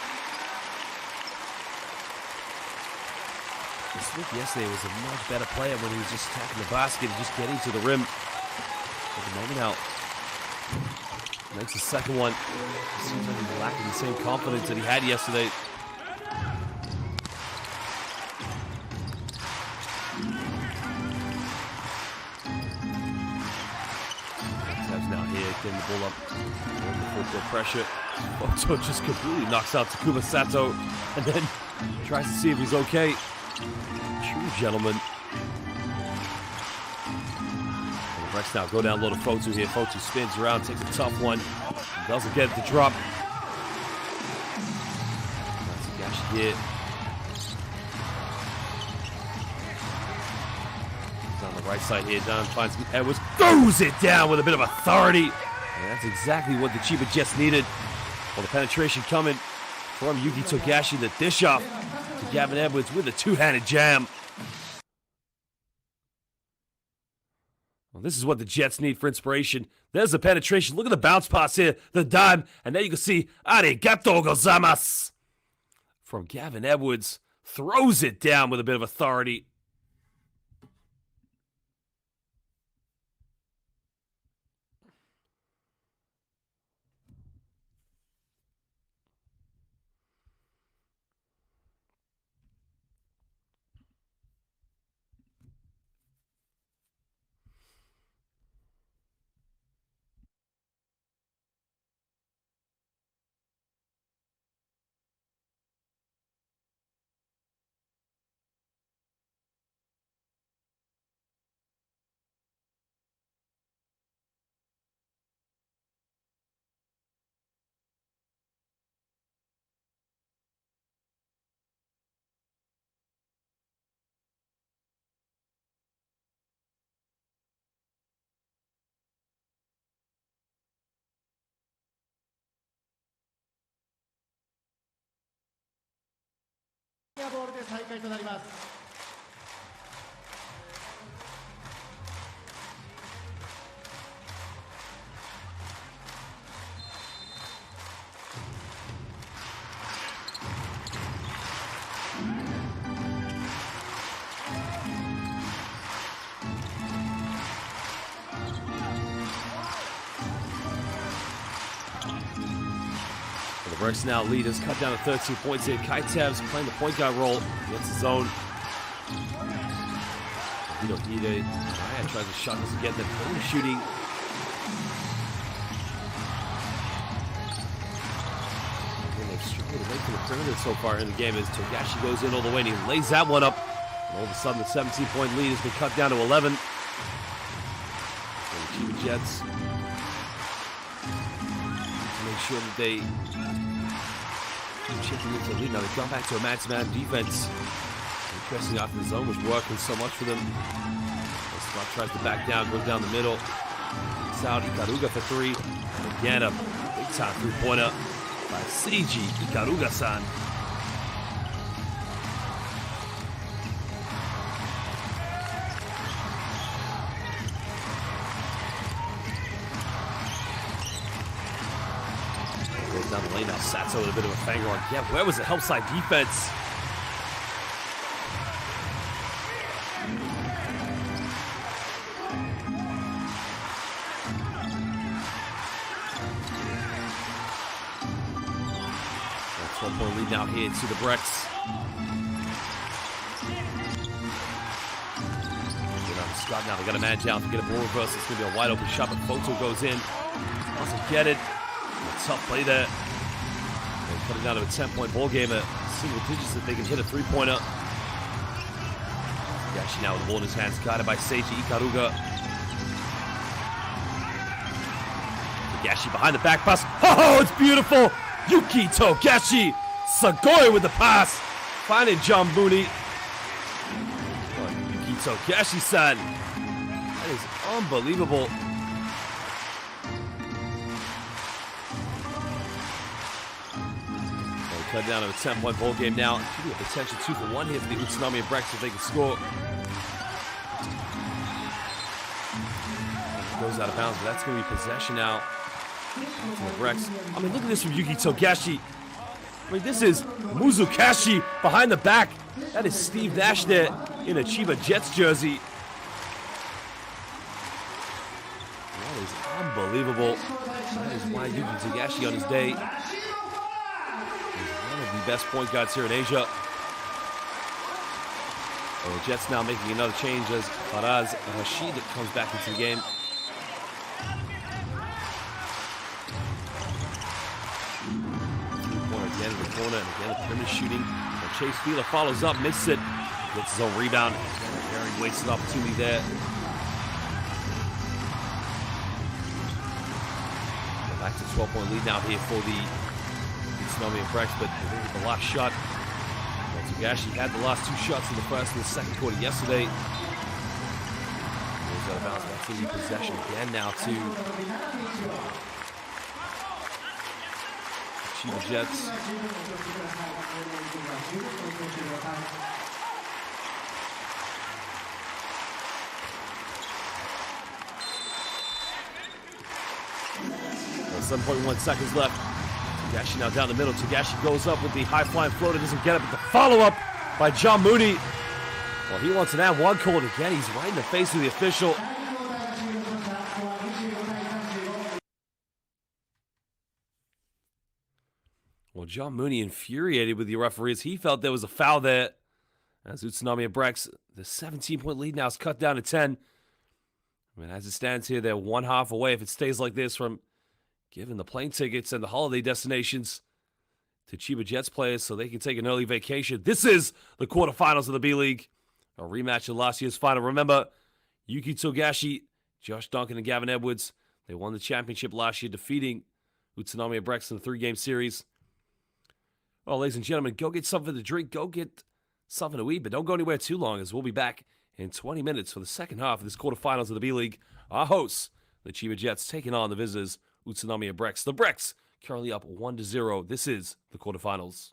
Smith yesterday was a much better player when he was just attacking the basket and just getting to the rim. At the moment now, makes the second one. Seems like he's lacking the same confidence that he had yesterday. Cavs now here, getting the ball up. The full court pressure. Makoto just completely knocks out Takuma Sato and then tries to see if he's okay. True gentleman. And the BREX now go down low to Fotu here. Fotu spins around, takes a tough one. Doesn't get it to drop. That's Gashi here. He's on the right side here. Down finds Edwards. Throws it down with a bit of authority. And that's exactly what the Chiba Jets needed. Well, the penetration coming from Yuki Togashi. The dish off to Gavin Edwards with a two-handed jam. Well, this is what the Jets need for inspiration. There's the penetration. Look at the bounce pass here. The dime. And there you can see arigatou gozaimasu from Gavin Edwards. Throws it down with a bit of authority. The BREX now leaders, cut down to 13 points here. Kaitev's playing the point guard role against his own. Hirohide Ryan tries to shot this again, then only shooting. And they've struggled away from the perimeter so far in the game as Togashi goes in all the way and he lays that one up. And all of a sudden the 17-point lead has been cut down to 11. So the Chiba Jets make sure that they keep chipping into the lead. Now they've gone back to a man-to-man defense. Interesting after the zone was working so much for them. Scott tries to back down, goes down the middle. It's out Ikaruga for three. And again, a big-time three-pointer by Seiji Ikaruga-san. Down the lane now, Sato with a bit of a finger on. Yeah, where was the help side defense? That's 1-point lead now here to the BREX. Scott now, they got a man down to get a ball reverse. It's going to be a wide open shot, but Foto goes in. Doesn't get it. Tough play there. They're cutting down to a 10-point ball game at single digits that they can hit a three-pointer. Gashi now with the ball in his hands, guided by Seiji Ikaruga. Gashi behind the back pass. Oh, it's beautiful! Yuki Togashi! Sugoi with the pass. Finding John Booney. Oh, Yuki Togashi-san. That is unbelievable. Cut down to a 10-point ball game now. Could be a potential 2-for-1 here for the UTSUNOMIYA BREX if they can score. Goes out of bounds, but that's going to be possession now To the BREX. I mean, look at this from Yuki Togashi. I mean, this is Muzukashi behind the back. That is Steve Nash there in a CHIBA Jets jersey. That is unbelievable. That is why Yuki Togashi on his day is one of the best point guards here in Asia. Well, the Jets now making another change as Faraz Rashid comes back into the game. Again in the corner, and again a perimeter shooting. And Chase Wheeler follows up, misses it, gets his own rebound. Very wasted opportunity there. Back to 12-point lead now here for the UTSUNOMIYA BREX, but I think the last shot. Well, Togashi had the last two shots in the first and the second quarter yesterday. Goes out of bounds, back to the possession again now to CHIBA Jets. Well, 7.1 seconds left. Togashi now down the middle. Togashi goes up with the high-flying floater, doesn't get it, but the follow-up by John Mooney. Well, he wants an and-one called again. He's right in the face of the official. Well, John Mooney infuriated with the referees. He felt there was a foul there. As UTSUNOMIYA BREX, the 17-point lead now is cut down to 10. I mean, as it stands here, they're one half away if it stays like this from giving the plane tickets and the holiday destinations to CHIBA Jets players so they can take an early vacation. This is the quarterfinals of the B-League, a rematch of last year's final. Remember, Yuki Togashi, Josh Duncan, and Gavin Edwards, they won the championship last year, defeating UTSUNOMIYA BREX in the three-game series. Well, ladies and gentlemen, go get something to drink, go get something to eat, but don't go anywhere too long, as we'll be back in 20 minutes for the second half of this quarterfinals of the B-League. Our hosts, the CHIBA Jets, taking on the visitors, UTSUNOMIYA BREX. The BREX currently up 1-0. This is the quarterfinals.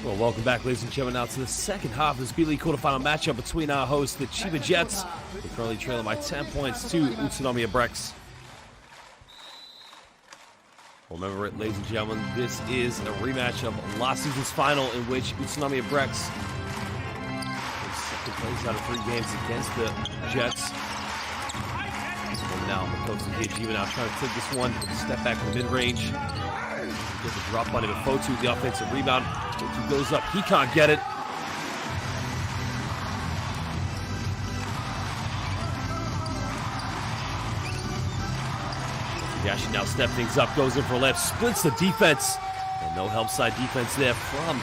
Well, welcome back, ladies and gentlemen, now to the second half of this B-League quarterfinal matchup between our hosts, the CHIBA Jets. They're currently trailing by 10 points to UTSUNOMIYA BREX. Remember, ladies and gentlemen, this is a rematch of last season's final in which UTSUNOMIYA BREX in second place out of 3 games against the Jets. And now Makoto Hiejima now trying to take this one, step back from mid-range. Get the drop on him with Fotu, the offensive rebound. Fotu goes up, he can't get it. Yashi now step things up, goes in for left, splits the defense. And no help side defense there from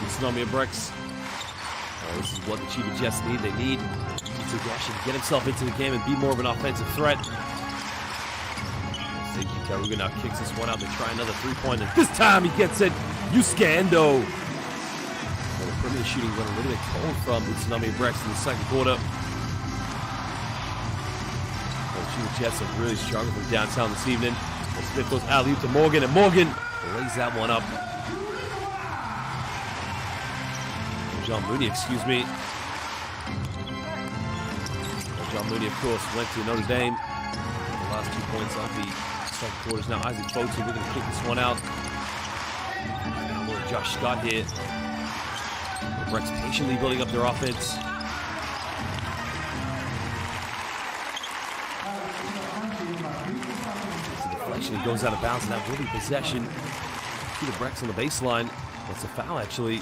UTSUNOMIYA BREX. Oh, this is what the CHIBA Jets need. They need Yashi to get himself into the game and be more of an offensive threat. Karuga now kicks this one out. They try another 3-pointer. This time he gets it. Yuskando. Well, the perimeter shooting went a little bit cold from UTSUNOMIYA BREX in the second quarter. Well, the CHIBA Jets have really struggled from downtown this evening. Well, Smith goes alley-oop to Morgan, and Morgan lays that one up. John Mooney, excuse me. Well, John Mooney, of course, went to Notre Dame. The last 2 points of the second quarters. Now Isaac Fotu, we're going to kick this one out. Now a little Josh Scott here. The BREX patiently building up their offense. It's a deflection, it goes out of bounds, and that will be possession to the BREX on the baseline. That's a foul, actually.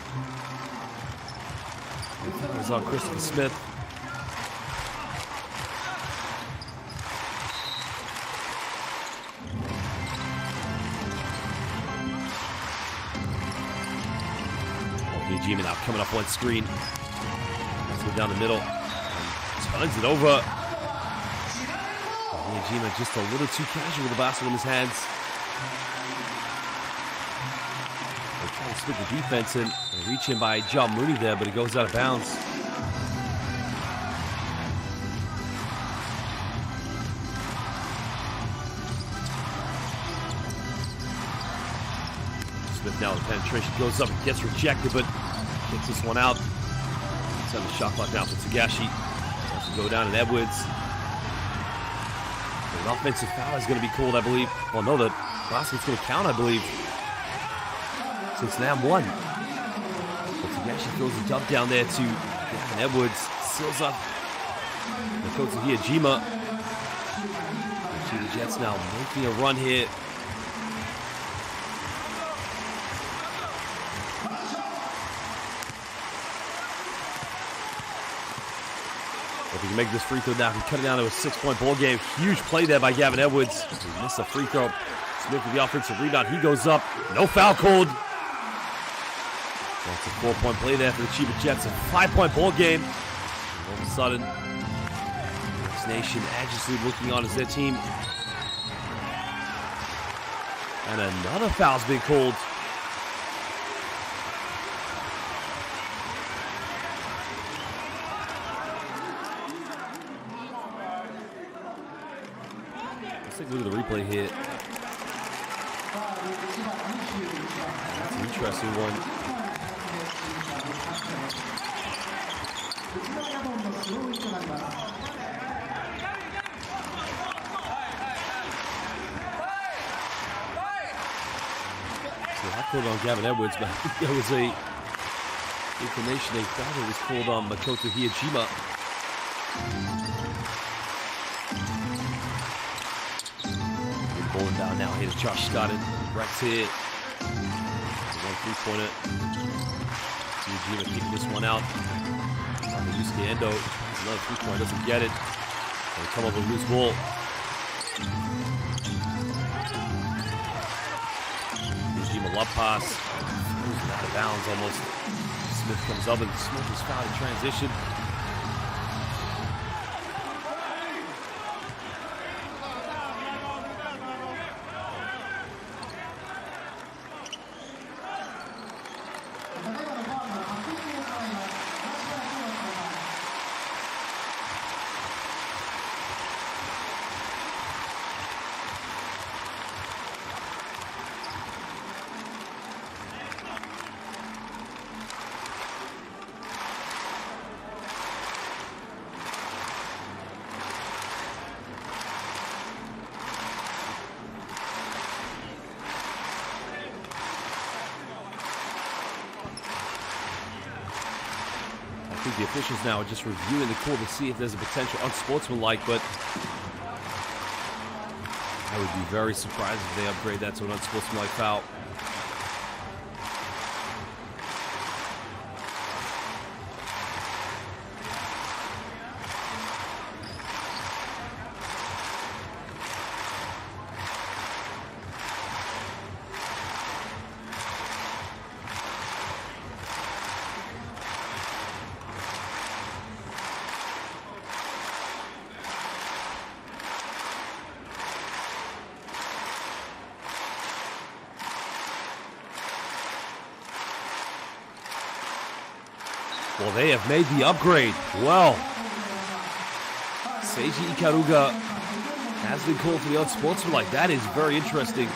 It was on Christopher Smith. Hiejima now coming up one screen. Let's go down the middle. And turns it over. Hiejima just a little too casual with the basketball in his hands. They're trying to split the defense and reach in by John Mooney there, but it goes out of bounds. Smith now the penetration goes up and gets rejected, but kicks this one out. Send the shot clock down for Tagashi. Has to go down to Edwards. An offensive foul is going to be called, I believe. Well, no, the basket's going to count, I believe. So it's now 1. But Tagashi throws the dunk down there to Gavin Edwards. Seals up Makoto Hiejima. The Jets now making a run here. If he can make this free throw now, he can cut it down to a 6-point ball game. Huge play there by Gavin Edwards. He missed a free throw. Smith with the offensive rebound. He goes up. No foul called. That's a 4-point play there for the CHIBA Jets. A 5-point ball game. And all of a sudden, Brexnation anxiously looking on as their team. And another foul's being called. Let's take a look at the replay here. That's an interesting one. So I called on Gavin Edwards, but I think there was a information they thought it was called on Makoto Hiejima. Ball down now here to Josh Scott and BREX here. 1 3-pointer. Hiejima kicking this one out. Yuskando. Another 3-pointer, doesn't get it. They come up with a loose ball. Hiejima love pass. Losing out of bounds almost. Smith comes up and Smith is fouled in transition. think the officials now are just reviewing the call to see if there's a potential unsportsmanlike, but I would be very surprised if they upgrade that to an unsportsmanlike foul. Well, they have made the upgrade. Well, Seiji Ikaruga has been called for the unsportsmanlike. That is very interesting.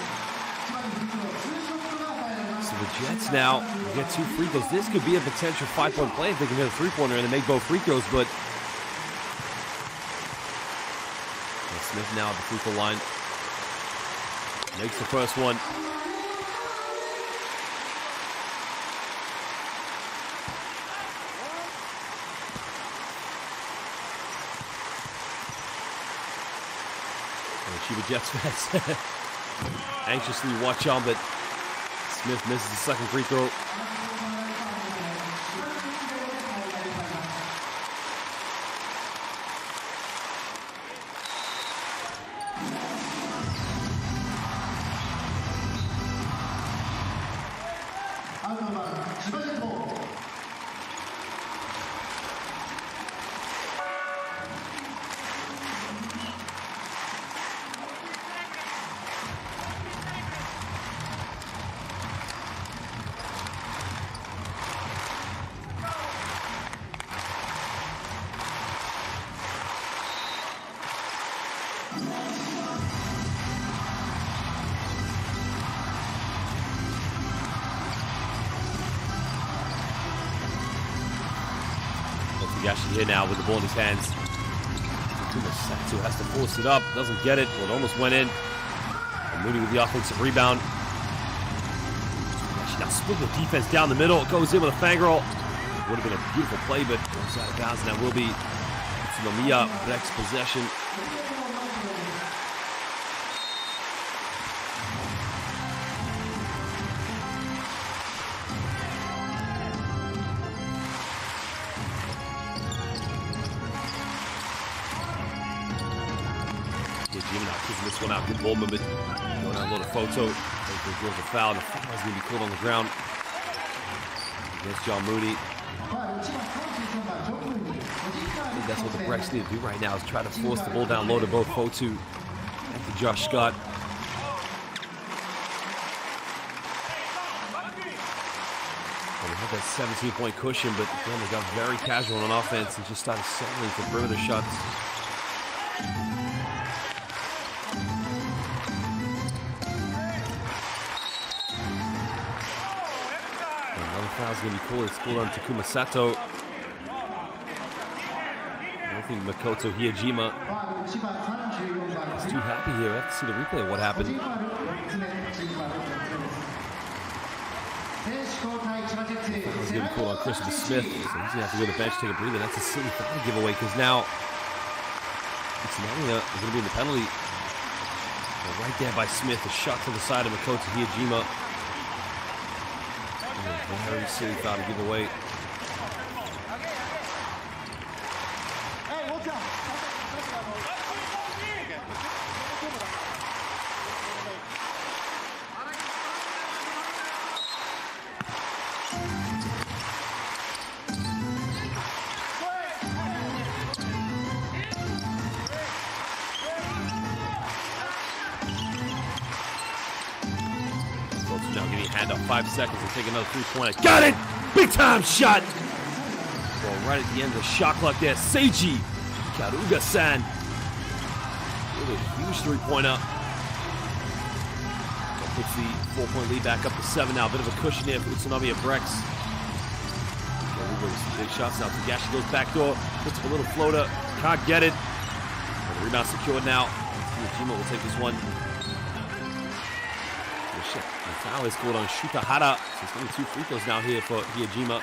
So the Jets now get 2 free throws. This could be a potential 5-point play if they can hit a three-pointer and they make both free throws, but Smith now at the free throw line. Makes the first one. CHIBA Jets fans anxiously watch on, but Smith misses the second free throw. Actually here now with the ball in his hands. Sato has to force it up, doesn't get it. Well, it almost went in. And Mooney with the offensive rebound. Actually now split the defense down the middle. It goes in with a fang roll. Would have been a beautiful play, but goes out of bounds, and that will be UTSUNOMIYA BREX possession. Kicking this one out, good ball movement. Going out a little photo. Hopefully draws a foul. The foul is going to be caught on the ground against John Mooney. I think that's what the BREX need to do right now, is try to force the ball down low to both Fotu and to Josh Scott. Well, they had that 17-point cushion, but again, they got very casual on offense and just started settling for perimeter shots. Foul's going to be called. It's called on Takuma Sato. I don't think Makoto Hiejima is too happy here. I have to see the replay of what happened. Foul's going to be called on Christopher Smith. So he's going to have to go to the bench, take a breather. That's a silly foul giveaway because now UTSUNOMIYA is going to be in the penalty. Right there by Smith. A shot to the side of Makoto Hiejima. Very silly foul to give away. Now getting hand up 5 seconds and take another 3-pointer. Got it! Big time shot! Well, right at the end of the shot clock there, Seiji Ikaruga-san with a huge 3-pointer. That puts the 4-point lead back up to 7 now. A bit of a cushion here for UTSUNOMIYA BREX. Ikaruga with some big shots now. Tagashi goes back door, puts up a little floater, can't get it. And the rebound secured now. Hiejima will take this one. The foul is called on Shutahara. So it's only 2 free throws now here for Hiejima.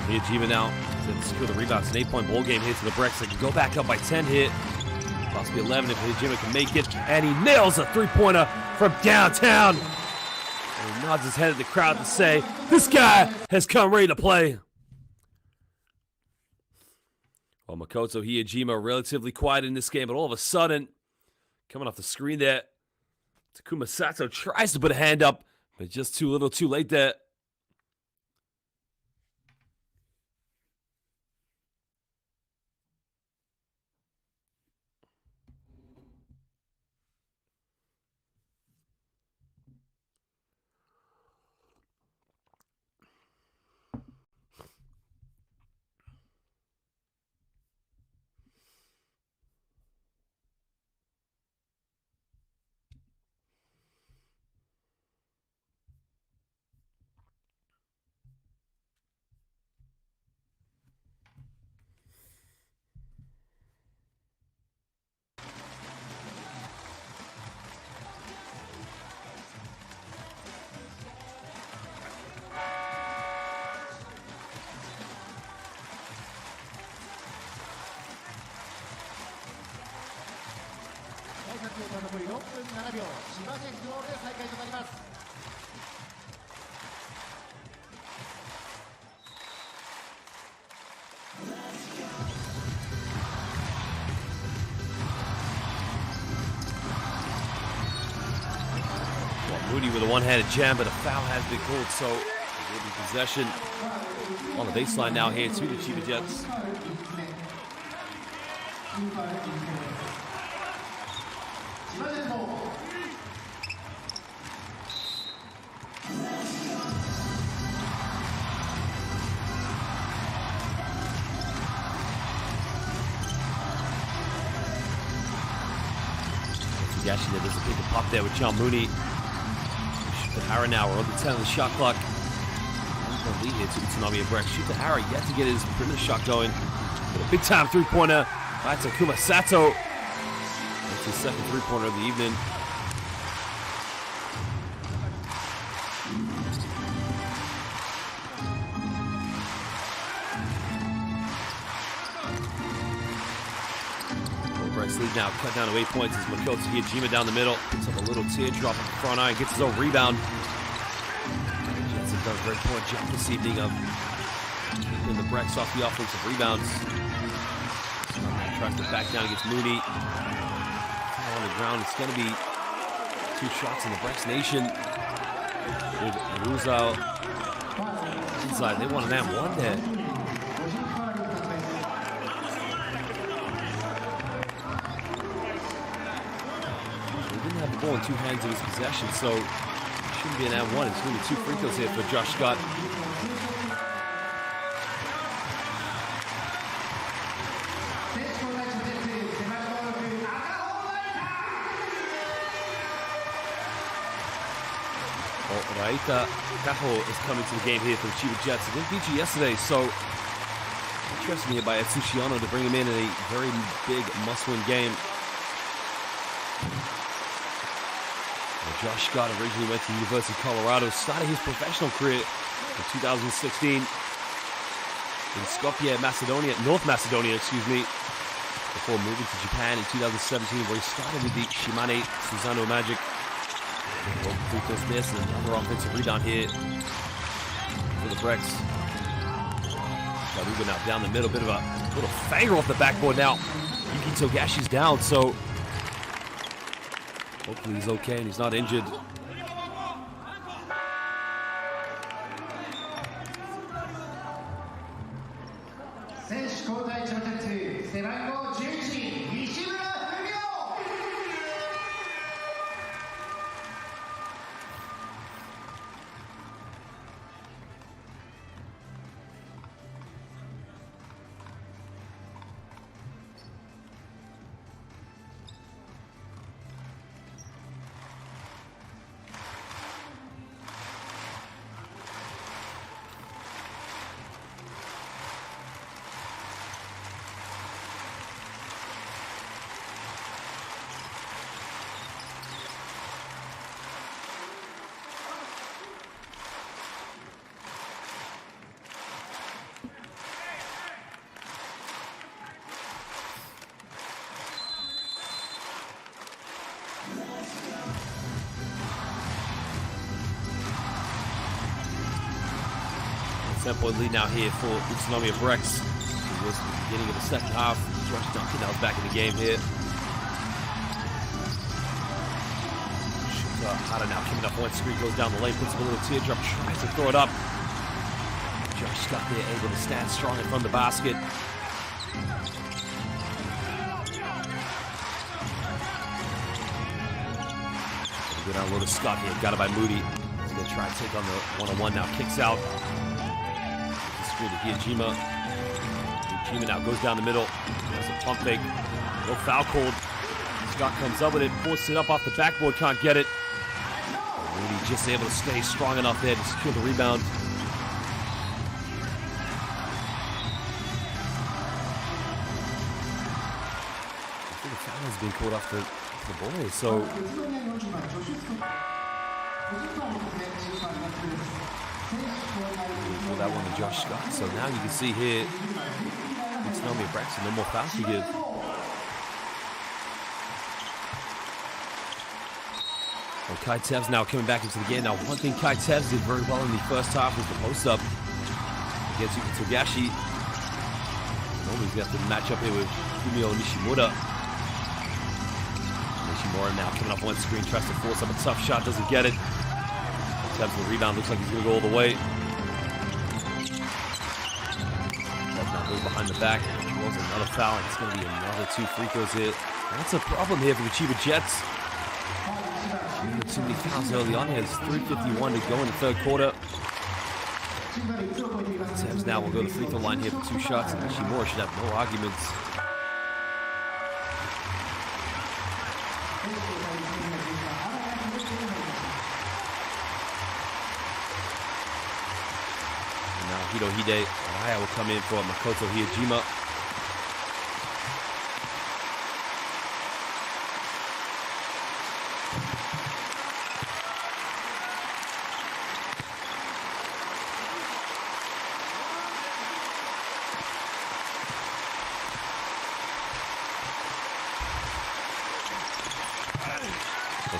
Hiejima now to secure the rebound. It's an 8-point ball game here to the BREX. They can go back up by 10 here. Possibly 11 if Hiejima can make it. And he nails a three-pointer from downtown. And he nods his head at the crowd to say, this guy has come ready to play. Well, Makoto Hiejima relatively quiet in this game, but all of a sudden, coming off the screen there, Takuma Sato tries to put a hand up, but just too little too late there. Moody with a one-handed jam, but a foul has been called, so it will be possession on the baseline now here to the CHIBA Jets. Yashi there, there's a big pop there with John Mooney. Hara now, we're on the 10 of the shot clock. Lead here to UTSUNOMIYA BREX. Hara yet to get his perimeter shot going. But a big time three-pointer by Takuma Sato. That's his second three-pointer of the evening. BREX lead now cut down to 8 points as Makoto Hiejima down the middle. Picks up a little teardrop in the front eye and gets his own rebound. Jets have done a great point job this evening of keeping the BREX off the offensive rebounds. Tries to back down against Mooney. On the ground, it's going to be 2 shots in the Brexnation. With Ruzal inside, they want an and 1 there. The ball in 2 hands in his possession, so it shouldn't be an and 1. It's going to be 2 free throws here for Josh Scott. Raita Kaho is coming to the game here for the CHIBA Jets. They didn't beat you yesterday, so interesting here by Atsushi to bring him in a very big must-win game. Josh Scott originally went to the University of Colorado, started his professional career in 2016 in Skopje, North Macedonia, before moving to Japan in 2017, where he started with the Shimane Susano Magic. Free throws missed, and another offensive rebound here for the BREX. Garuga now down the middle, bit of a little fanger off the backboard now. Yuki Togashi's down, so hopefully he's okay and he's not injured. 10-point lead now here for UTSUNOMIYA BREX. It was the beginning of the second half. Josh Duncan now is back in the game here. Hada now coming up one screen, goes down the lane, puts him a little teardrop, tries to throw it up. Josh Scott there able to stand strong in front of the basket. Go down low to Scott here, got it by Moody. He's going to try and take on the one-on-one now, kicks out. Screen to Hiejima. Hiejima now goes down the middle. There's a pump fake. No foul called. Scott comes up with it, forces it up off the backboard, can't get it. Moody just able to stay strong enough there to secure the rebound. I think the foul has been called off the boys, so for that one to Josh Scott. So now you can see here, UTSUNOMIYA BREX, no more fouls to give. Well, Kai Tevz now coming back into the game. Now, one thing Kai Tevz did very well in the first half was the post-up against Yuki Togashi. Normally he's got to match up here with Fumio Nishimura. Nishimura now coming up one screen, tries to force up a tough shot, doesn't get it. Tevz the rebound, looks like he's going to go all the way. Tevz now goes behind the back, draws another foul, and it's going to be another 2 free throws here. And that's a problem here for the CHIBA Jets. Too many fouls early on here. It's 3:51 to go in the third quarter. Tevz now will go to the free throw line here for 2 shots, and Nishimura should have no arguments. And now Hirohide Araya will come in for Makoto Hiejima.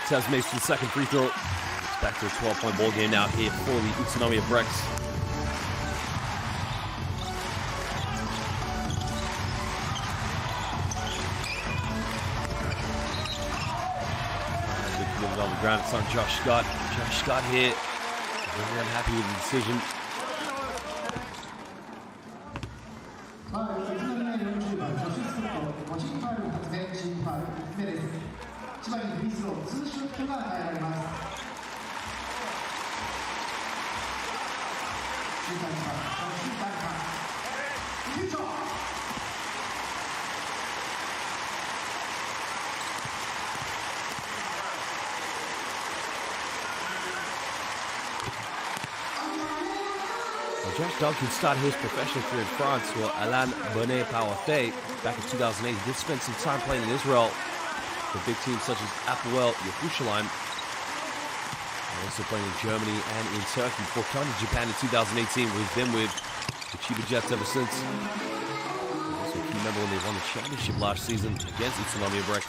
Tevz makes the second free throw. It's back to a 12-point ball game now here for the UTSUNOMIYA BREX. Good on the ground. It's on Josh Scott. Josh Scott here. Very unhappy with the decision. Josh Duncan started his professional career in France for Alain Bonnet-Powerfait back in 2008. He did spend some time playing in Israel for big teams such as Apoel Yerushalayim. Also playing in Germany and in Turkey before coming to Japan in 2018, where he's been with the CHIBA Jets ever since. Also a key member when they won the championship last season against UTSUNOMIYA BREX.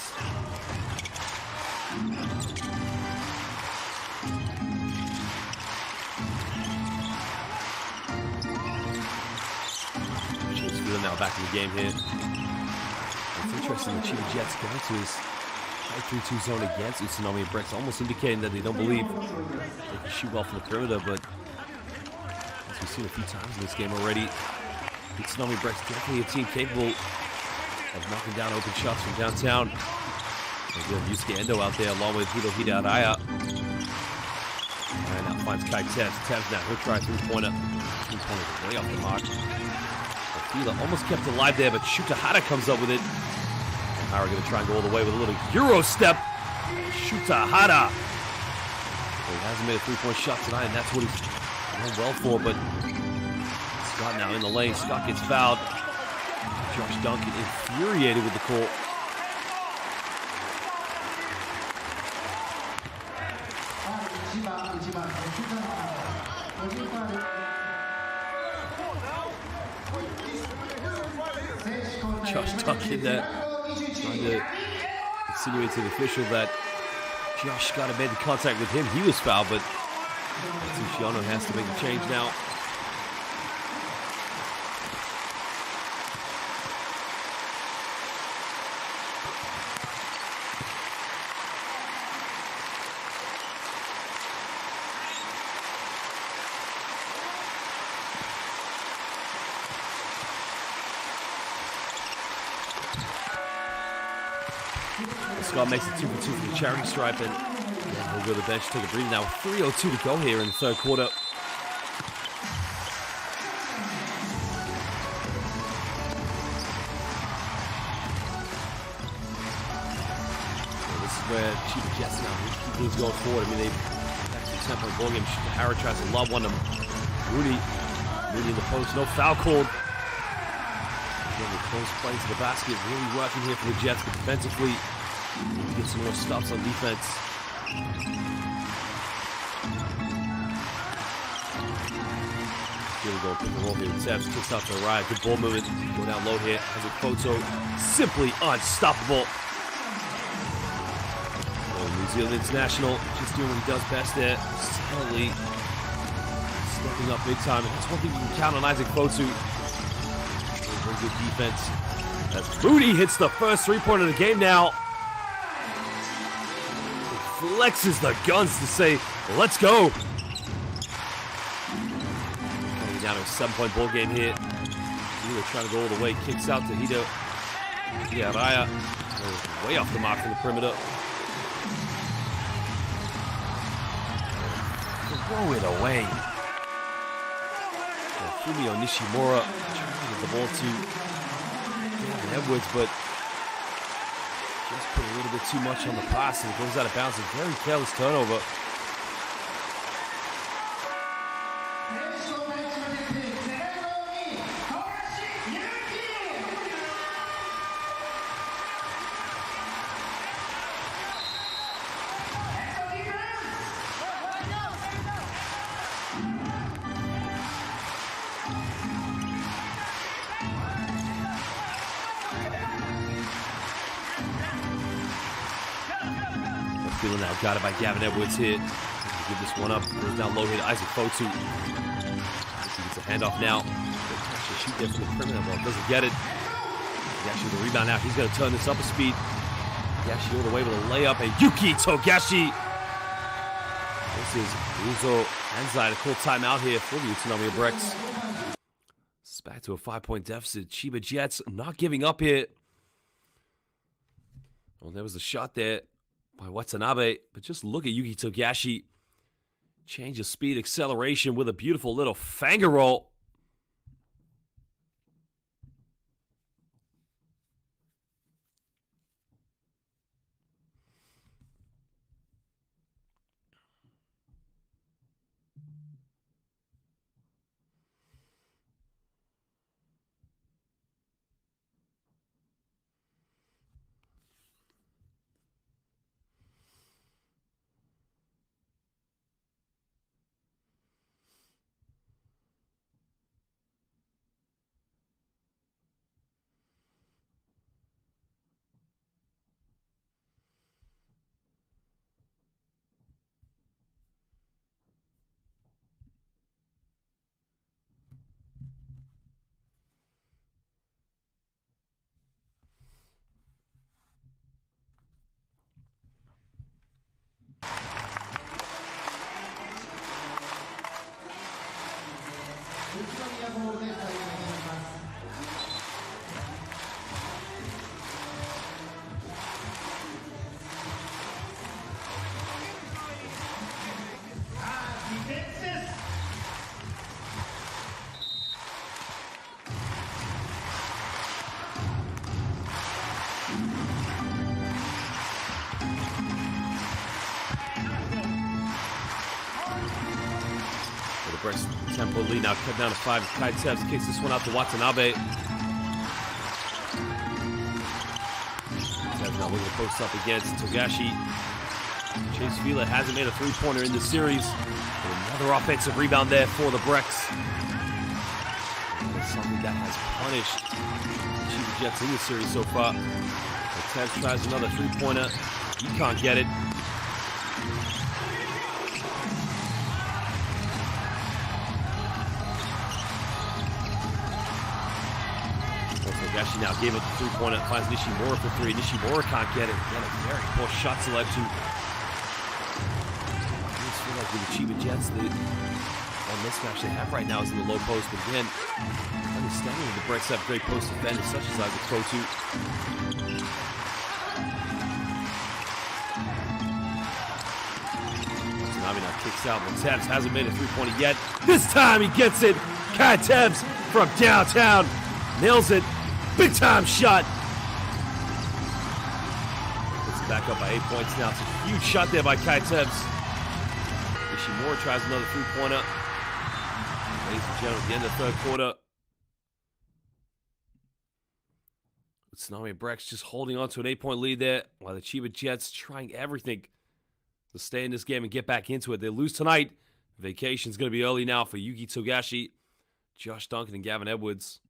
Now back in the game here. It's interesting the CHIBA Jets going to his high 3-2 zone against UTSUNOMIYA BREX, almost indicating that they don't believe they can shoot well from the perimeter, but as we've seen a few times in this game already, UTSUNOMIYA BREX definitely a team capable of knocking down open shots from downtown. There's Yusuke Endo out there along with Hirohide Araya. And now finds Kai Tevz. Tevz now, he'll try a 3-pointer. 3-pointer way off the mark. Fila almost kept it alive there, but Shuta Hada comes up with it. And Hara going to try and go all the way with a little Euro step. Shuta Hada. Well, he hasn't made a 3-point shot tonight, and that's what he's done well for, but Scott now in the lane. Scott gets fouled. Josh Duncan infuriated with the call. Josh Duncan there trying to insinuate to the official that Josh Scott had made the contact with him. He was fouled, but Tuciano has to make a change now. Scott makes it 2 for 2 for the charity stripe, and he'll go to the bench, take a breather now. 3:02 to go here in the third quarter. Where Chiba Jets now keep things going forward. I mean, they've actually 10-point ball game. Harrod tries to lob one to Moody in the post. No foul called. Again, the close play to the basket. Really working here for the Jets, but defensively, need to get some more stops on defense. Here we go, pick and roll here. Tabs kicks out to Ryan. Good ball movement. Go down low here. Has a photo. Simply unstoppable. New Zealand international, just doing what he does best there. Solidly stepping up big time. And that's one thing you can count on Isaac Fotu. Very good defense. As Moody hits the first three-pointer of the game now. He flexes the guns to say, let's go. Coming down to a 7-point ball game here. Hida trying to go all the way. Kicks out to Hida. Yeah, Raya. Way off the mark from the perimeter. Throw it away. Fumio Nishimura trying to get the ball to Gavin Edwards, but just put a little bit too much on the pass and it goes out of bounds. A very careless turnover. Feeling now, got it by Gavin Edwards here. Give this one up. Goes down low here to Isaac Fotu. He gets a handoff now. Actually shoot there from the perimeter, but doesn't get it. Togashi with the rebound now. He's going to turn this up a speed. Togashi all the way with a layup, and Yuki Togashi. This is Uzo Anzai to call timeout here for the UTSUNOMIYA BREX. It's back to a 5-point deficit. Chiba Jets not giving up here. Well, there was a shot there by Watanabe, but just look at Yuki Togashi. Change of speed, acceleration with a beautiful little finger roll. Brex tempo lead now cut down to 5. Kai Tebs kicks this one out to Watanabe. Tebs now looking to post up against Togashi. Chase Vila hasn't made a three-pointer in the series. And another offensive rebound there for the Brex. That's something that has punished the Chiba Jets in the series so far. Tebs tries another three-pointer. He can't get it. Togashi now gave it the three-pointer, finds Nishimura for three. Nishimura can't get it. Again, a very poor shot selection. I just feel like with the Chiba Jets, the one mismatch they have right now is in the low post. But again, understanding the Brex have great post defenders such as Isaac Fotu. Utsunomiya now kicks out. Tebs hasn't made a three-pointer yet. This time he gets it. Kai Tebs from downtown nails it. Big time shot. Puts it back up by 8 points now. It's a huge shot there by Kai Tebs. Ishimura tries another three-pointer. Ladies and gentlemen, at the end of the third quarter. Utsunomiya BREX just holding on to an 8-point lead there, while the Chiba Jets trying everything to stay in this game and get back into it. They lose tonight. Vacation's going to be early now for Yuki Togashi, Josh Duncan, and Gavin Edwards.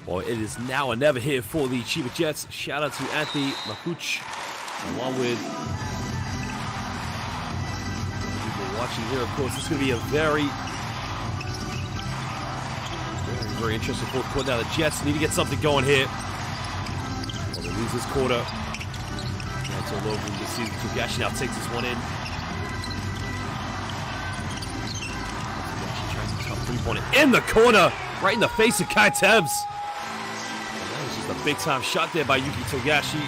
Well, it is now or never here for the Chiba Jets. Shout out to Anthony Makuch, along with people watching here. Of course, this is going to be a very interesting fourth quarter. Now the Jets need to get something going here. Well, they lose this quarter. That's all over this season. Togashi now takes this one in. Togashi tries a tough three-pointer in the corner, right in the face of Kai Tebs. A big time shot there by Yuki Togashi.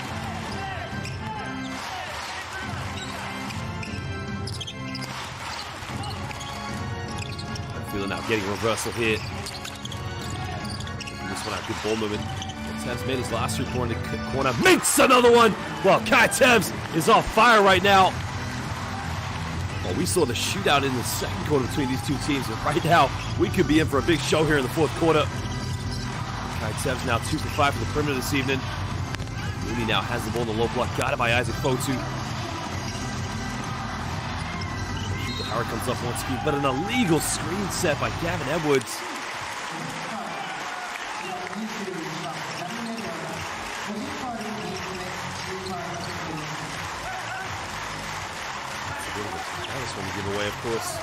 I'm feeling now getting a reversal here. This one out, good ball movement. Tebs made his last three-pointer in the corner. Makes another one! Well, Kai Tebs is on fire right now. Well, we saw the shootout in the second quarter between these two teams, but right now, we could be in for a big show here in the fourth quarter. Kai Tebs now 2 for 5 for the perimeter this evening. Mooney now has the ball in the low block. Got it by Isaac Fotu. Howard comes up on speed, but an illegal screen set by Gavin Edwards. That's a bit of a careless one to give away, of course.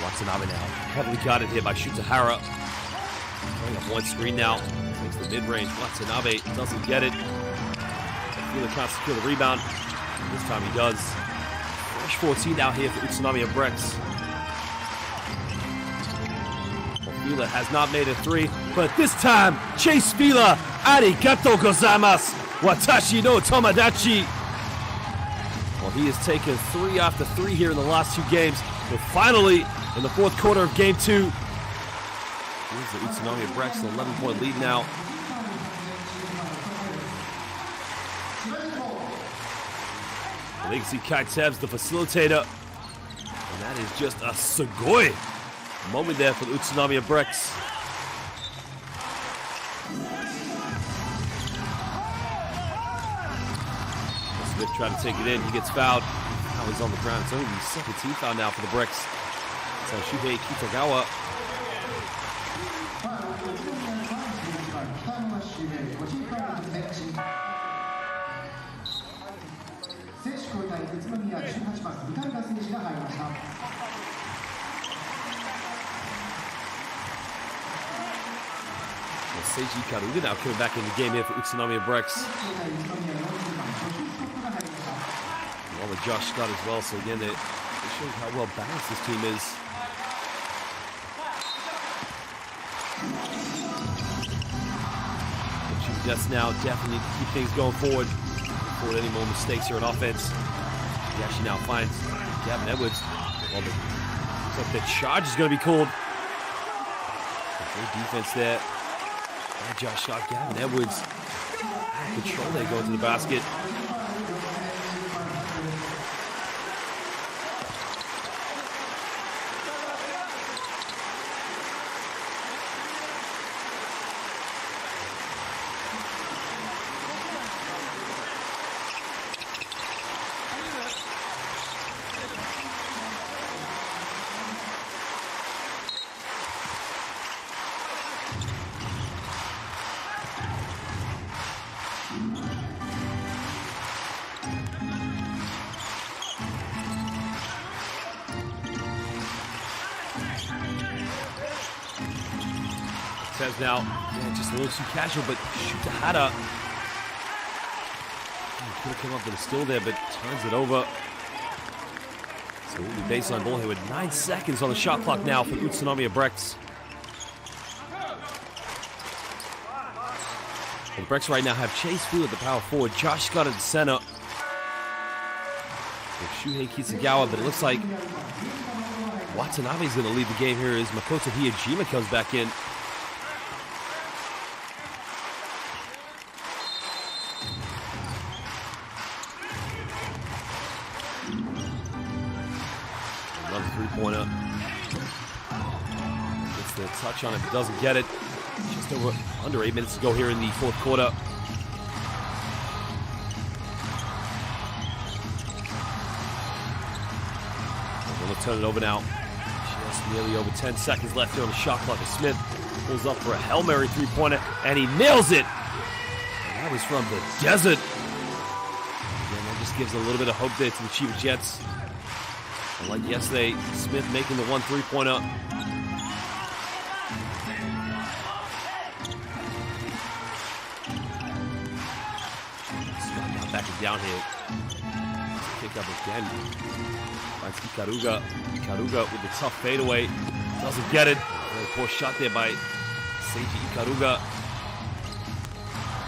Watanabe now heavily guarded here by Shutahara. Going up one screen now. Takes the mid-range. Watanabe doesn't get it. Really can't secure the rebound. This time he does. Fresh 14 now here for UTSUNOMIYA BREX. Fila has not made a three, but this time Chase Fila, arigatou gozaimasu. Watashi no Tomodachi. Well, he has taken 3 after 3 here in the last 2 games, but finally, in the fourth quarter of Game 2, here's the UTSUNOMIYA BREX, an 11-point lead now. Legacy Kai Tebs, the facilitator, and that is just a sugoi moment there for the Utsunomiya BREX. Smith trying to take it in. He gets fouled. Now he's on the ground. It's only the second team foul now for the BREX. So Shuhei Kitagawa. Seiji Ikaruga now coming back in the game here for Utsunomiya BREX. Along with Josh Scott as well, so again, it shows how well balanced this team is. The Jets now definitely need to keep things going forward. Avoid any more mistakes here on offense. He actually now finds Gavin Edwards. Well, looks like the charge is going to be called. Great defense there. And Josh Scott, Gavin Edwards. Out of control there going to the basket. Now, yeah, just a little too casual, but shoot the Hada. Could have come up with a steal there, but turns it over. So we'll be baseline ball here with 9 seconds on the shot clock now for Utsunomiya BREX. The BREX right now have Chase Field at the power forward, Josh Scott at the center. With Shuhei Kitagawa, but it looks like Watanabe's going to lead the game here as Makoto Hiejima comes back in. Another three-pointer. Gets the touch on it, but doesn't get it. Just under 8 minutes to go here in the fourth quarter. We're going to turn it over now. Just nearly over 10 seconds left here on the shot clock. Smith pulls up for a Hail Mary three-pointer, and he nails it. And that was from the desert. Again, that just gives a little bit of hope there to the CHIBA Jets. And like yesterday, Smith making the one three-pointer. Backing down here. Pick up again. Finds Ikaruga. Ikaruga with the tough fadeaway. Doesn't get it. Very poor shot there by Seiji Ikaruga.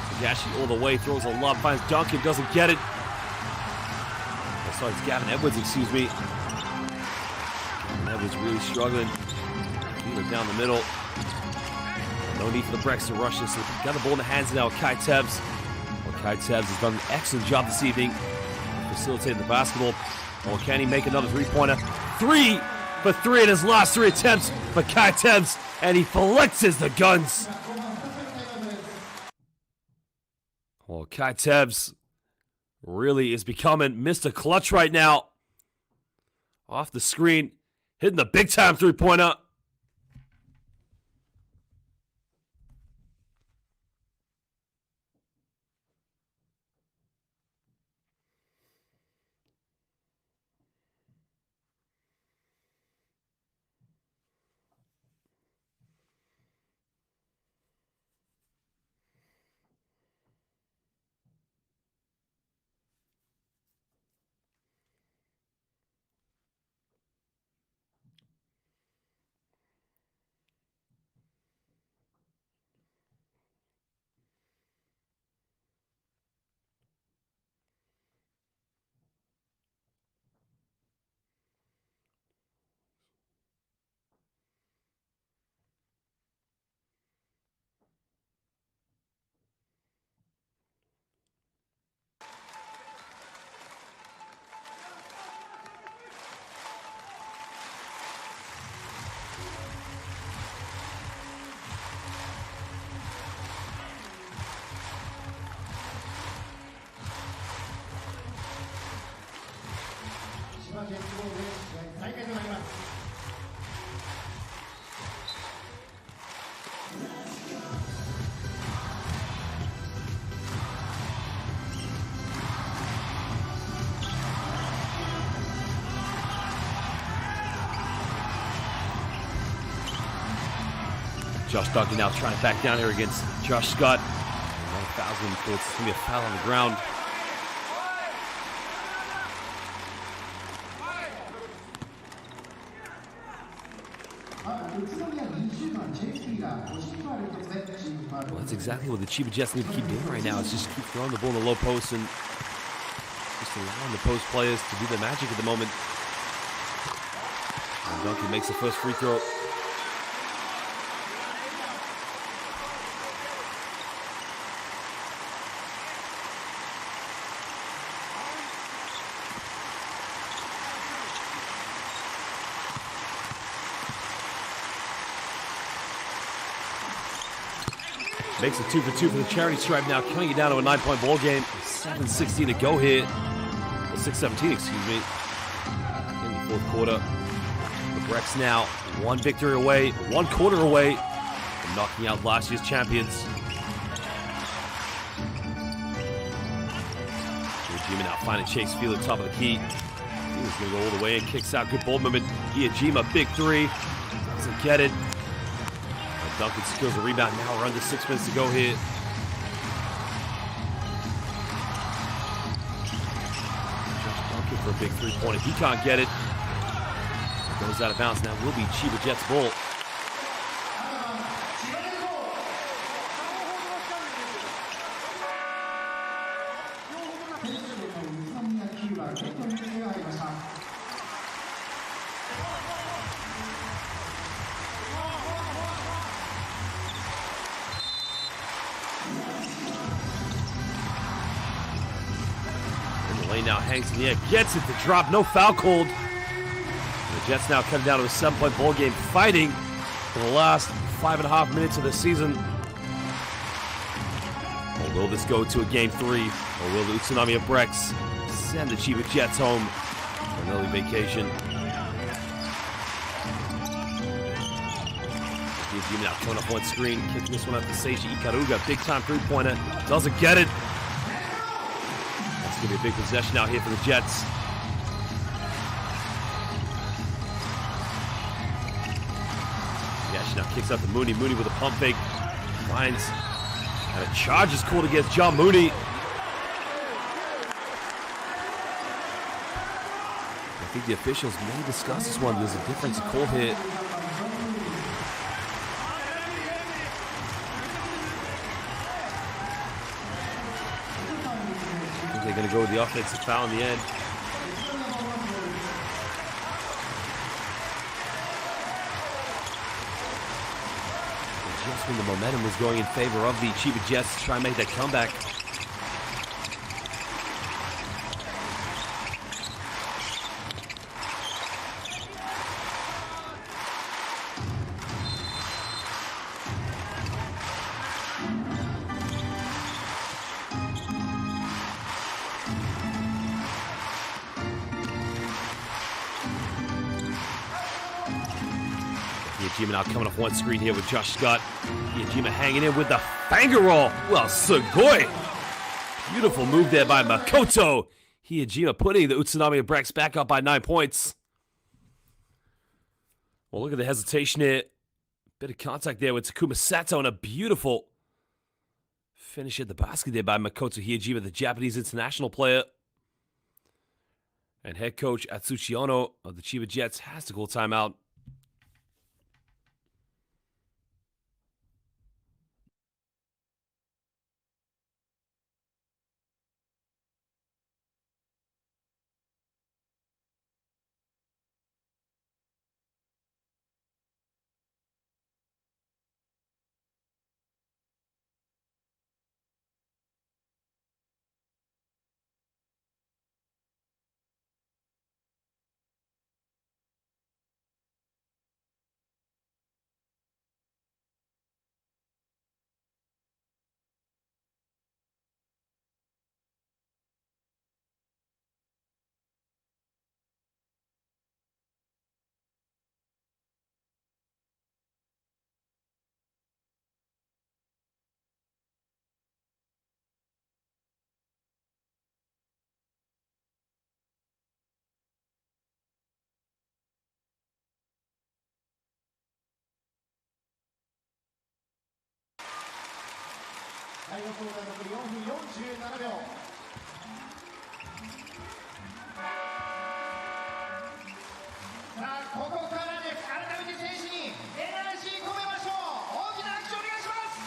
Tagashi all the way. Throws a lob. Finds Duncan. Doesn't get it. Oh, sorry, it's Gavin Edwards, excuse me. Gavin Edwards really struggling. Either down the middle. No need for the BREX to rush this. So got the ball in the hands now with Kai Tebs. Kai Tebs has done an excellent job this evening facilitating the basketball. Or can he make another three-pointer? 3 for 3 in his last 3 attempts for Kai Tebs, and he flexes the guns. Well, Kai Tebs really is becoming Mr. Clutch right now. Off the screen, hitting the big-time three-pointer. ジェットボールで試合再開となります。Josh Duncan now trying to back down here against Josh Scott. 1,000 thoughts. It's going to be a foul on the ground. Well, that's exactly what the Chiba Jets need to keep doing right now. Is just keep throwing the ball in the low post and just allowing the post players to do their magic at the moment. And Duncan makes the first free throw. Makes it 2 for 2 for the charity stripe now, cutting it down to a 9-point ball game. 7:16 to go here. Well, 6:17, excuse me. In the fourth quarter. The BREX now 1 victory away, 1 quarter away from knocking out last year's champions. Hiejima now finding Chase Field at top of the key. He's going to go all the way and kicks out. Good ball movement. Hiejima, big three. Doesn't get it. Duncan secures a rebound. Now we're under 6 minutes to go here. Josh Duncan for a big three-pointer. He can't get it. It goes out of bounds. Now will be Chiba Jets ball. Now hangs in the air, gets it to drop, no foul called. The Jets now cut it down to a 7-point ball game, fighting for the last 5.5 minutes of the season. Or will this go to a game 3, or will the UTSUNOMIYA BREX send the Chiba Jets home for an early vacation? Hiejima now coming up on screen, kicking this one out to Seiji Ikaruga, big time three-pointer, doesn't get it. It's going to be a big possession out here for the Jets. Yeah, she now kicks out to Mooney. Mooney with a pump fake. Finds. And a charge is called against John Mooney. I think the officials may discuss this one. There's a difference in call here. They're going to go with the offensive foul in the end. Just when the momentum was going in favor of the Chiba Jets to try and make that comeback. Hiejima now coming off one screen here with Josh Scott. Hiejima hanging in with the finger roll. Well, sugoi. Beautiful move there by Makoto Hiejima, putting the UTSUNOMIYA BREX back up by 9 points. Well, look at the hesitation here. Bit of contact there with Takuma Sato, and a beautiful finish at the basket there by Makoto Hiejima, the Japanese international player. And head coach Atsushi Ono of the Chiba Jets has to call timeout. 第4クォーター残り4分47秒。さあここからです。改めて選手にエナジー込めましょう。大きな拍手お願いします。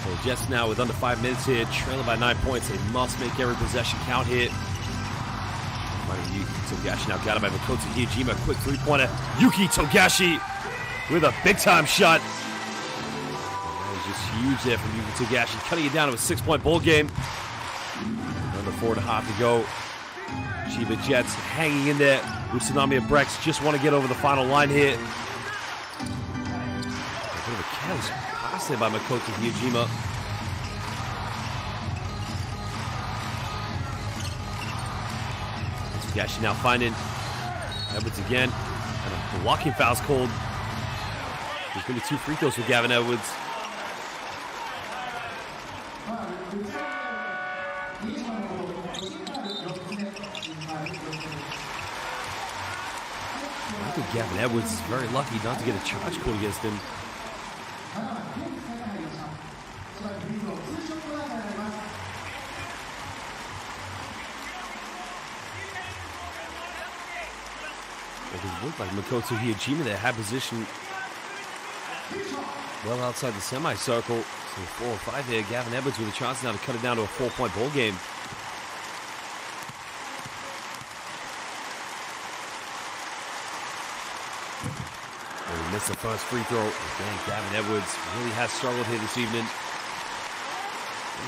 So Jets now with under 5 minutes here, trailing by 9 points. They must make every possession count here. Yuki Togashi now got it by Makoto Hiejima. Quick three-pointer. Yuki Togashi with a big-time shot. That was just huge there from Yuki Togashi, cutting it down to a 6-point bowl game. Under 4.5 to go. CHIBA Jets hanging in there. UTSUNOMIYA BREX just want to get over the final line here. A bit of a careless pass there by Makoto Hiejima. Togashi now finding Edwards again. And a blocking foul's called. There's going to be 2 free throws for Gavin Edwards. I think Gavin Edwards is very lucky not to get a charge called against him. It looked like Makoto Hiejima there had position well outside the semicircle. So 4 or 5 there. Gavin Edwards with a chance now to cut it down to a 4-point ball game. Oh, he missed the first free throw. Again, Gavin Edwards really has struggled here this evening.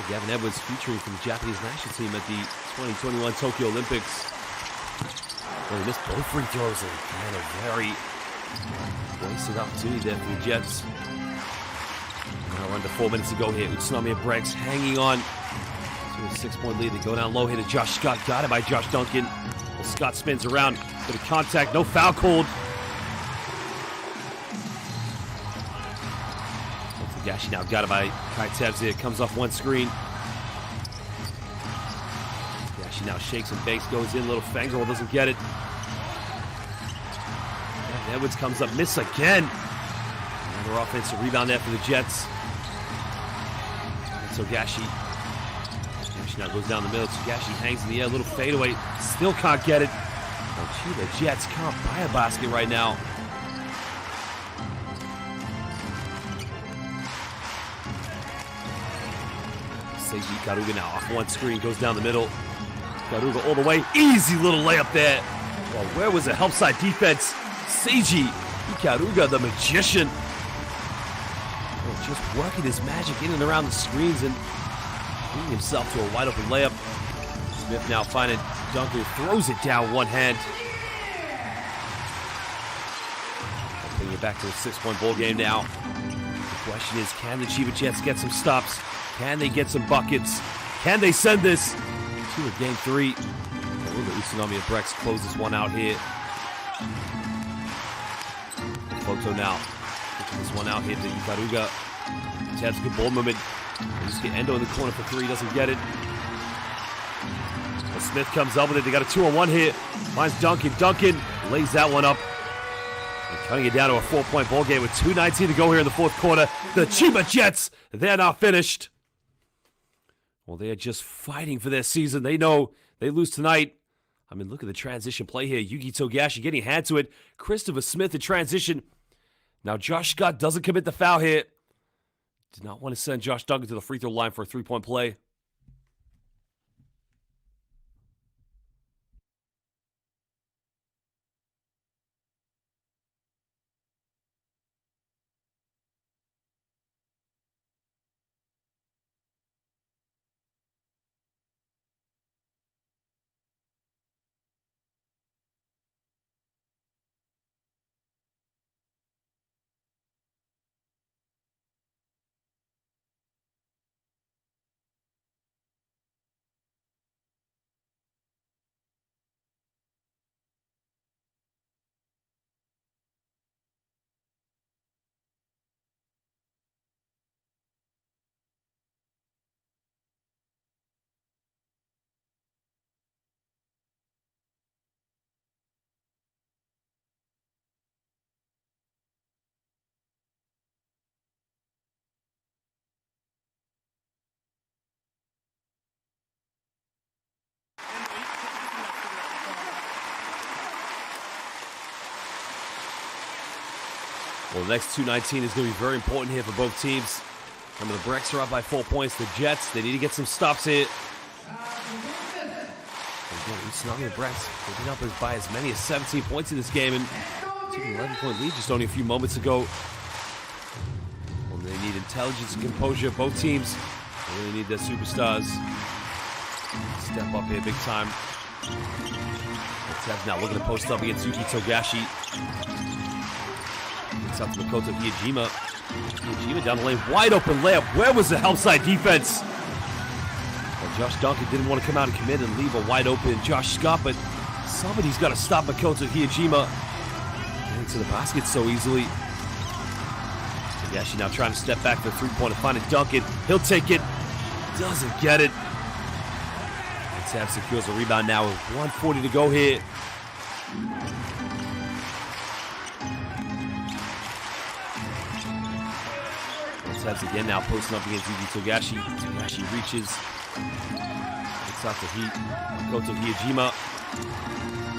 Gavin Edwards featuring for the Japanese national team at the 2021 Tokyo Olympics. Well, he missed both free throws and kind of very wasted opportunity there for the Jets. Now under 4 minutes to go here. UTSUNOMIYA BREX hanging on to a 6-point lead. They go down low here to Josh Scott. Got it by Josh Duncan. Well, Scott spins around. Bit of contact. No foul called. Togashi now got it by Kai Tevz here. Comes off one screen. Togashi now shakes and bakes. Goes in. Little fang roll. Doesn't get it. And Edwards comes up. Miss again. Another offensive rebound there for the Jets. Togashi now goes down the middle. Togashi hangs in the air, a little fadeaway. Still can't get it. Oh, gee, the Jets can't buy a basket right now. Seiji Ikaruga now off one screen, goes down the middle. Ikaruga all the way. Easy little layup there. Well, where was the help side defense? Seiji Ikaruga, the magician. Just working his magic in and around the screens and bringing himself to a wide open layup. Smith now finding Duncan, throws it down one hand. Bringing it back to a 6-point ball game now. The question is, can the CHIBA Jets get some stops? Can they get some buckets? Can they send this to a game 3? Will the UTSUNOMIYA BREX close this one out here? Photo now. This one out here to Ikaruga. Tevz, good ball movement. They just get Endo in the corner for 3, doesn't get it. But Smith comes up with it. They got a 2-on-1 here. Finds Duncan. Duncan lays that one up. And cutting it down to a 4-point ball game with 2:19 to go here in the 4th quarter. The CHIBA Jets, they're not finished. Well, they are just fighting for their season. They know they lose tonight. I mean, look at the transition play here. Yuki Togashi getting a hand to it. Christopher Smith in transition. Now, Josh Scott doesn't commit the foul here. Did not want to send Josh Duncan to the free throw line for a 3-point play. Well, the next 2:19 is going to be very important here for both teams. Remember, the BREX are up by 4 points. The Jets, they need to get some stops here. Again, UTSUNOMIYA BREX, they've been up by as many as 17 points in this game and took an 11-point lead just only a few moments ago. Well, they need intelligence and composure. Both teams, they really need their superstars. Step up here big time. Tev's now looking to post up against Yuki Togashi. It's up to Makoto Hiejima. Hiejima down the lane, wide open layup. Where was the help side defense? Well, Josh Duncan didn't want to come out and commit and leave a wide open Josh Scott, but somebody's got to stop Makoto Hiejima getting to the basket so easily. Togashi now trying to step back for a three-pointer, finding Duncan. He'll take it. Doesn't get it. Tev secures a rebound now with 1:40 to go here. Tev's again now posting up against Yuki Togashi. Togashi reaches. It's out the heat. Makoto Hiejima.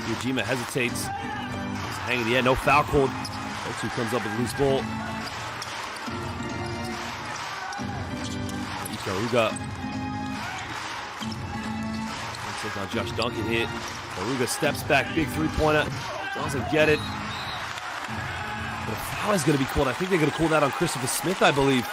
Hiejima hesitates. He's hanging in the air. No foul called. Otsu comes up with a loose ball. Ikaruga. Take on Josh Duncan here. Ikaruga steps back. Big three-pointer. Doesn't get it. But a foul is going to be called. I think they're going to call that on Christopher Smith, I believe.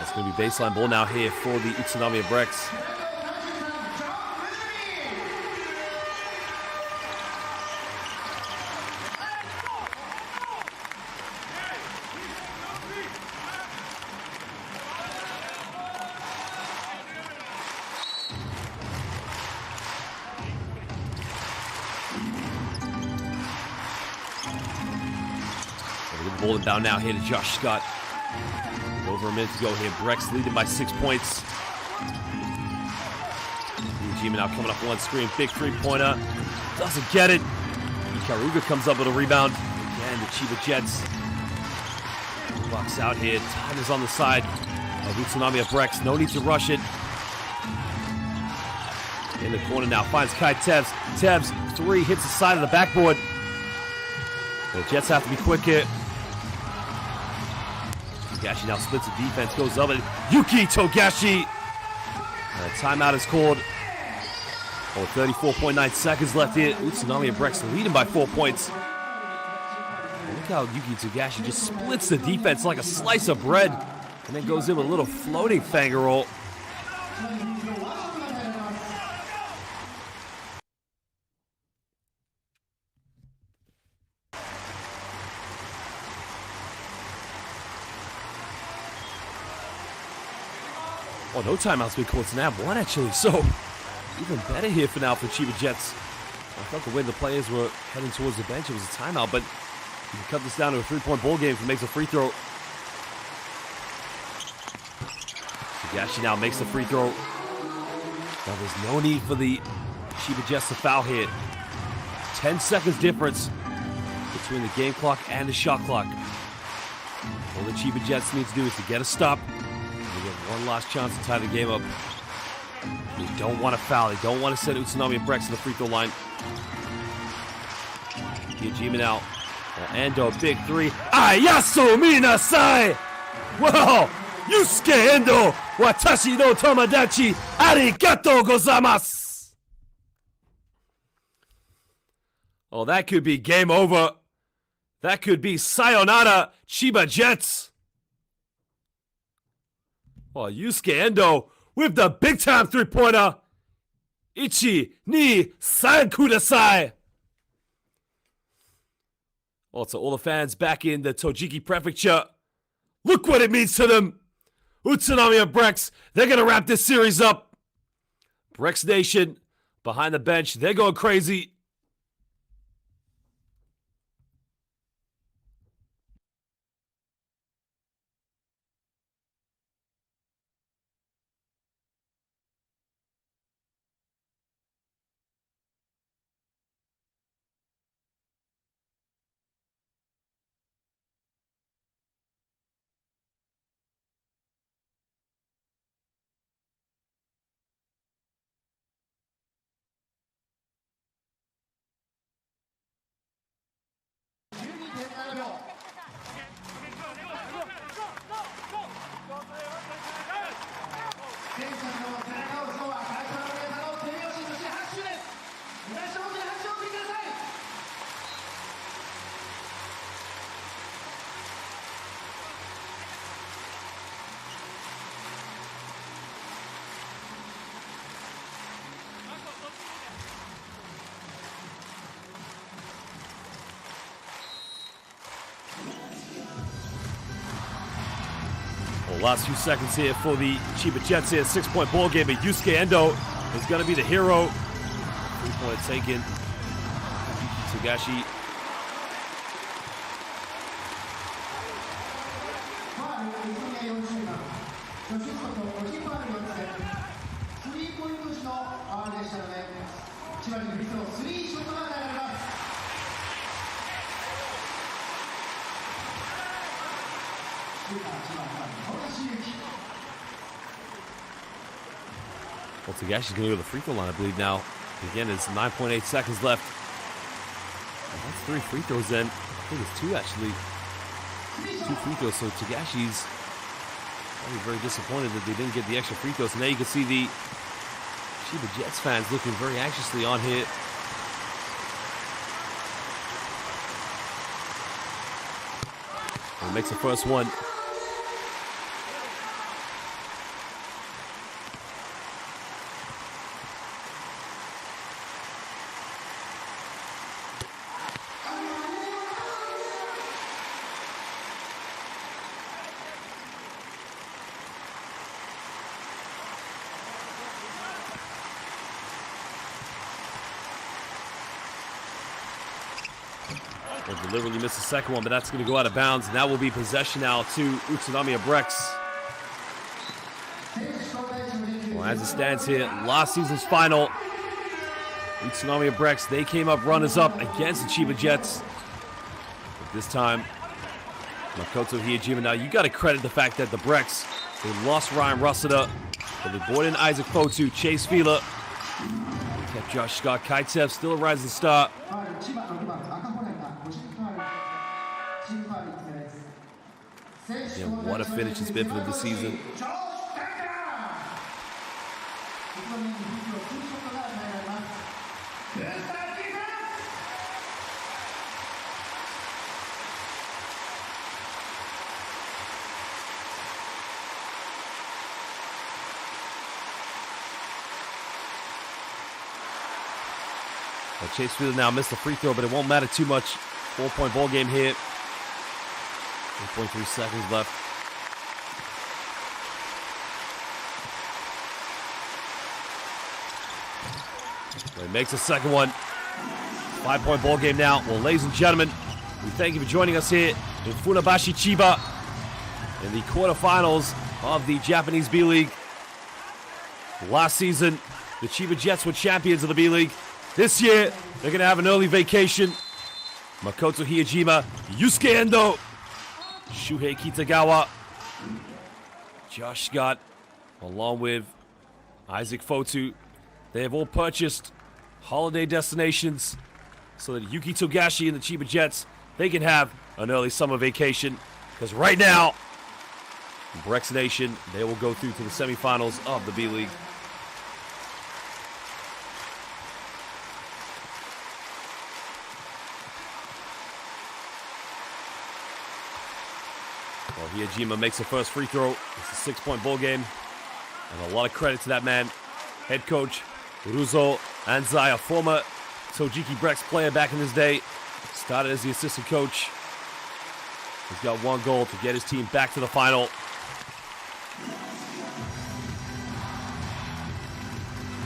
It's going to be baseline ball now here for the UTSUNOMIYA BREX. Ball inbound now here to Josh Scott. Over a minute to go here. BREX leading by 6 points. Hiejima now coming up one screen. Big three-pointer. Doesn't get it. Ikaruga comes up with a rebound. Again, the CHIBA Jets. Bucks out here. Time is on the side of UTSUNOMIYA BREX. No need to rush it. In the corner now. Finds Kai Tevz. Tevz, three. Hits the side of the backboard. The Jets have to be quick here. Togashi now splits the defense, goes up and Yuki Togashi. Timeout is called. 34.9 seconds left here. UTSUNOMIYA BREX leading by 4 points. Look how Yuki Togashi just splits the defense like a slice of bread and then goes in with a little floating finger roll. Oh, no timeouts being called tonight. One actually, so even better here for now for CHIBA Jets. I felt the way the players were heading towards the bench, it was a timeout, but you can cut this down to a three-point ball game if he makes a free throw. Togashi now makes the free throw. Now there's no need for the CHIBA Jets to foul here. 10 seconds difference between the game clock and the shot clock. All the CHIBA Jets need to do is to get a stop. They get one last chance to tie the game up. They don't want to foul. They don't want to send UTSUNOMIYA BREX to the free throw line. Hiejima now. Endo, big three. Ayasu minasai! Wow! Yusuke Endo! Watashi no tomodachi! Arigatou gozaimasu! Oh, that could be game over. That could be sayonara, CHIBA Jets. Oh, Yusuke Endo with the big-time three-pointer. Ichi, ni, san kudasai. Oh, to all the fans back in the Tojiki Prefecture, look what it means to them. UTSUNOMIYA BREX, they're going to wrap this series up. Brexnation behind the bench, they're going crazy. Well, last few seconds here for the Chiba Jets here. 6-point ball game, but Yusuke Endo is going to be the hero. 3-point taken. Togashi. Well, Togashi's going to go to the free throw line, I believe, now. Again, it's 9.8 seconds left. Well, that's 3 free throws then. I think it's 2, actually. 2 free throws, so Togashi's probably very disappointed that they didn't get the extra free throws. And now you can see the Chiba Jets fans looking very anxiously on here. And makes the first one. Well, deliberately missed the second one, but that's going to go out of bounds. And that will be possession now to UTSUNOMIYA BREX. Well, as it stands here, last season's final. UTSUNOMIYA BREX, they came up runners-up against the Chiba Jets. But this time, Makoto Hiejima. Now, you got to credit the fact that the BREX, they lost Ryan Russiter, but they brought in Isaac Fotu, Chase Fieler. They kept Josh Scott. Kaitsev still a rising star. Yeah, what a finish it's been for them this season. Well, Chase Field now missed the free throw, but it won't matter too much. 4-point ball game here. 1.3 seconds left. Well, he makes the second one. 5-point ball game now. Well, ladies and gentlemen, we thank you for joining us here in Funabashi Chiba in the quarterfinals of the Japanese B-League. Last season, the Chiba Jets were champions of the B-League. This year, they're going to have an early vacation. Makoto Hiejima, Yusuke Endo, Shuhei Kitagawa, Josh Scott, along with Isaac Fotu. They have all purchased holiday destinations so that Yuki Togashi and the Chiba Jets, they can have an early summer vacation. Because right now, Brexnation, they will go through to the semifinals of the B-League. Well, Hiejima makes the first free throw. It's a 6-point ball game. And a lot of credit to that man. Head coach Ruzo Anzai, a former Tojiki BREX player back in his day. Started as the assistant coach. He's got one goal to get his team back to the final.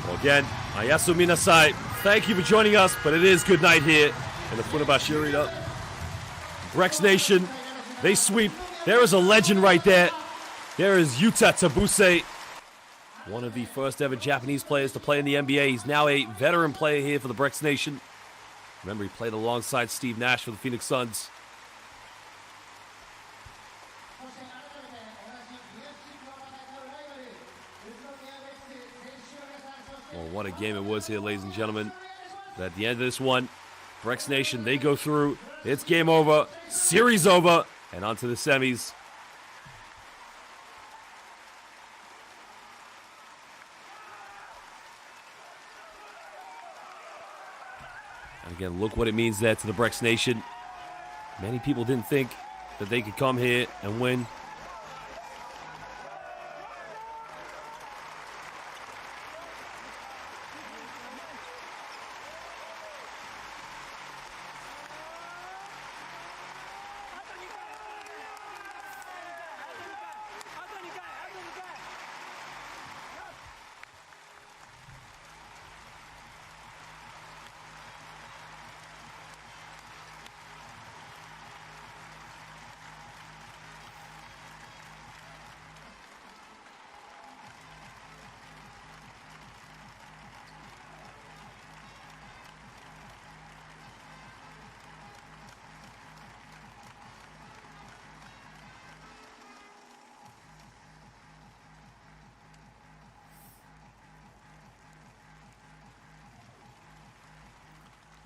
Well, again, Ayasu Minasai, thank you for joining us, but it is good night here in the Funabashi Arena. Brexnation, they sweep. There is a legend right there. There is Yuta Tabuse, one of the first ever Japanese players to play in the NBA. He's now a veteran player here for the Brexnation. Remember, he played alongside Steve Nash for the Phoenix Suns. Well, what a game it was here, ladies and gentlemen. But at the end of this one, Brexnation, they go through. It's game over. Series over. And on to the semis. And again, look what it means there to the Brexnation. Many people didn't think that they could come here and win.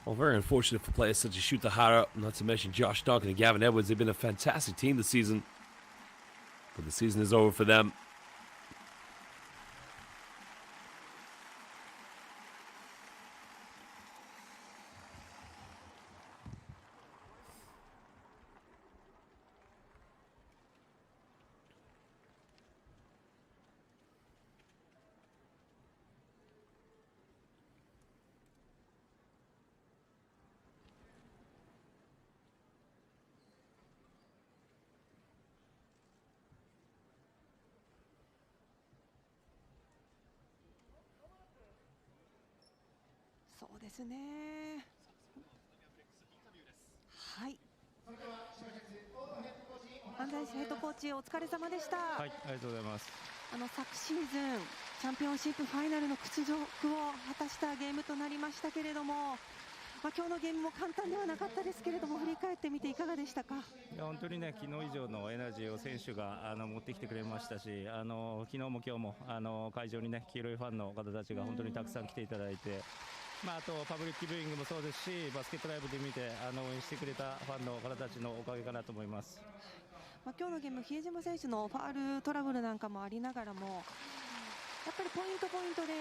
Well, very unfortunate for players such as Shuta Hara, not to mention Josh Duncan and Gavin Edwards. They've been a fantastic team this season. But the season is over for them.そうですね。はい。安西ヘッドコーチお疲れ様でした。はい、ありがとうございます。昨シーズンチャンピオンシップファイナルの屈辱を果たしたゲームとなりましたけれども、今日のゲームも簡単ではなかったですけれども、振り返ってみていかがでしたか？いや本当にね、昨日以上のエナジーを選手が持ってきてくれましたし、昨日も今日も会場にね、黄色いファンの方たちが本当にたくさん来ていただいて、あとパブリックビューイングもそうですし、バスケットライブで見て応援してくれたファンの方たちのおかげかなと思います。今日のゲーム、比江島選手のファールトラブルなんかもありながらも、やっぱりポイントで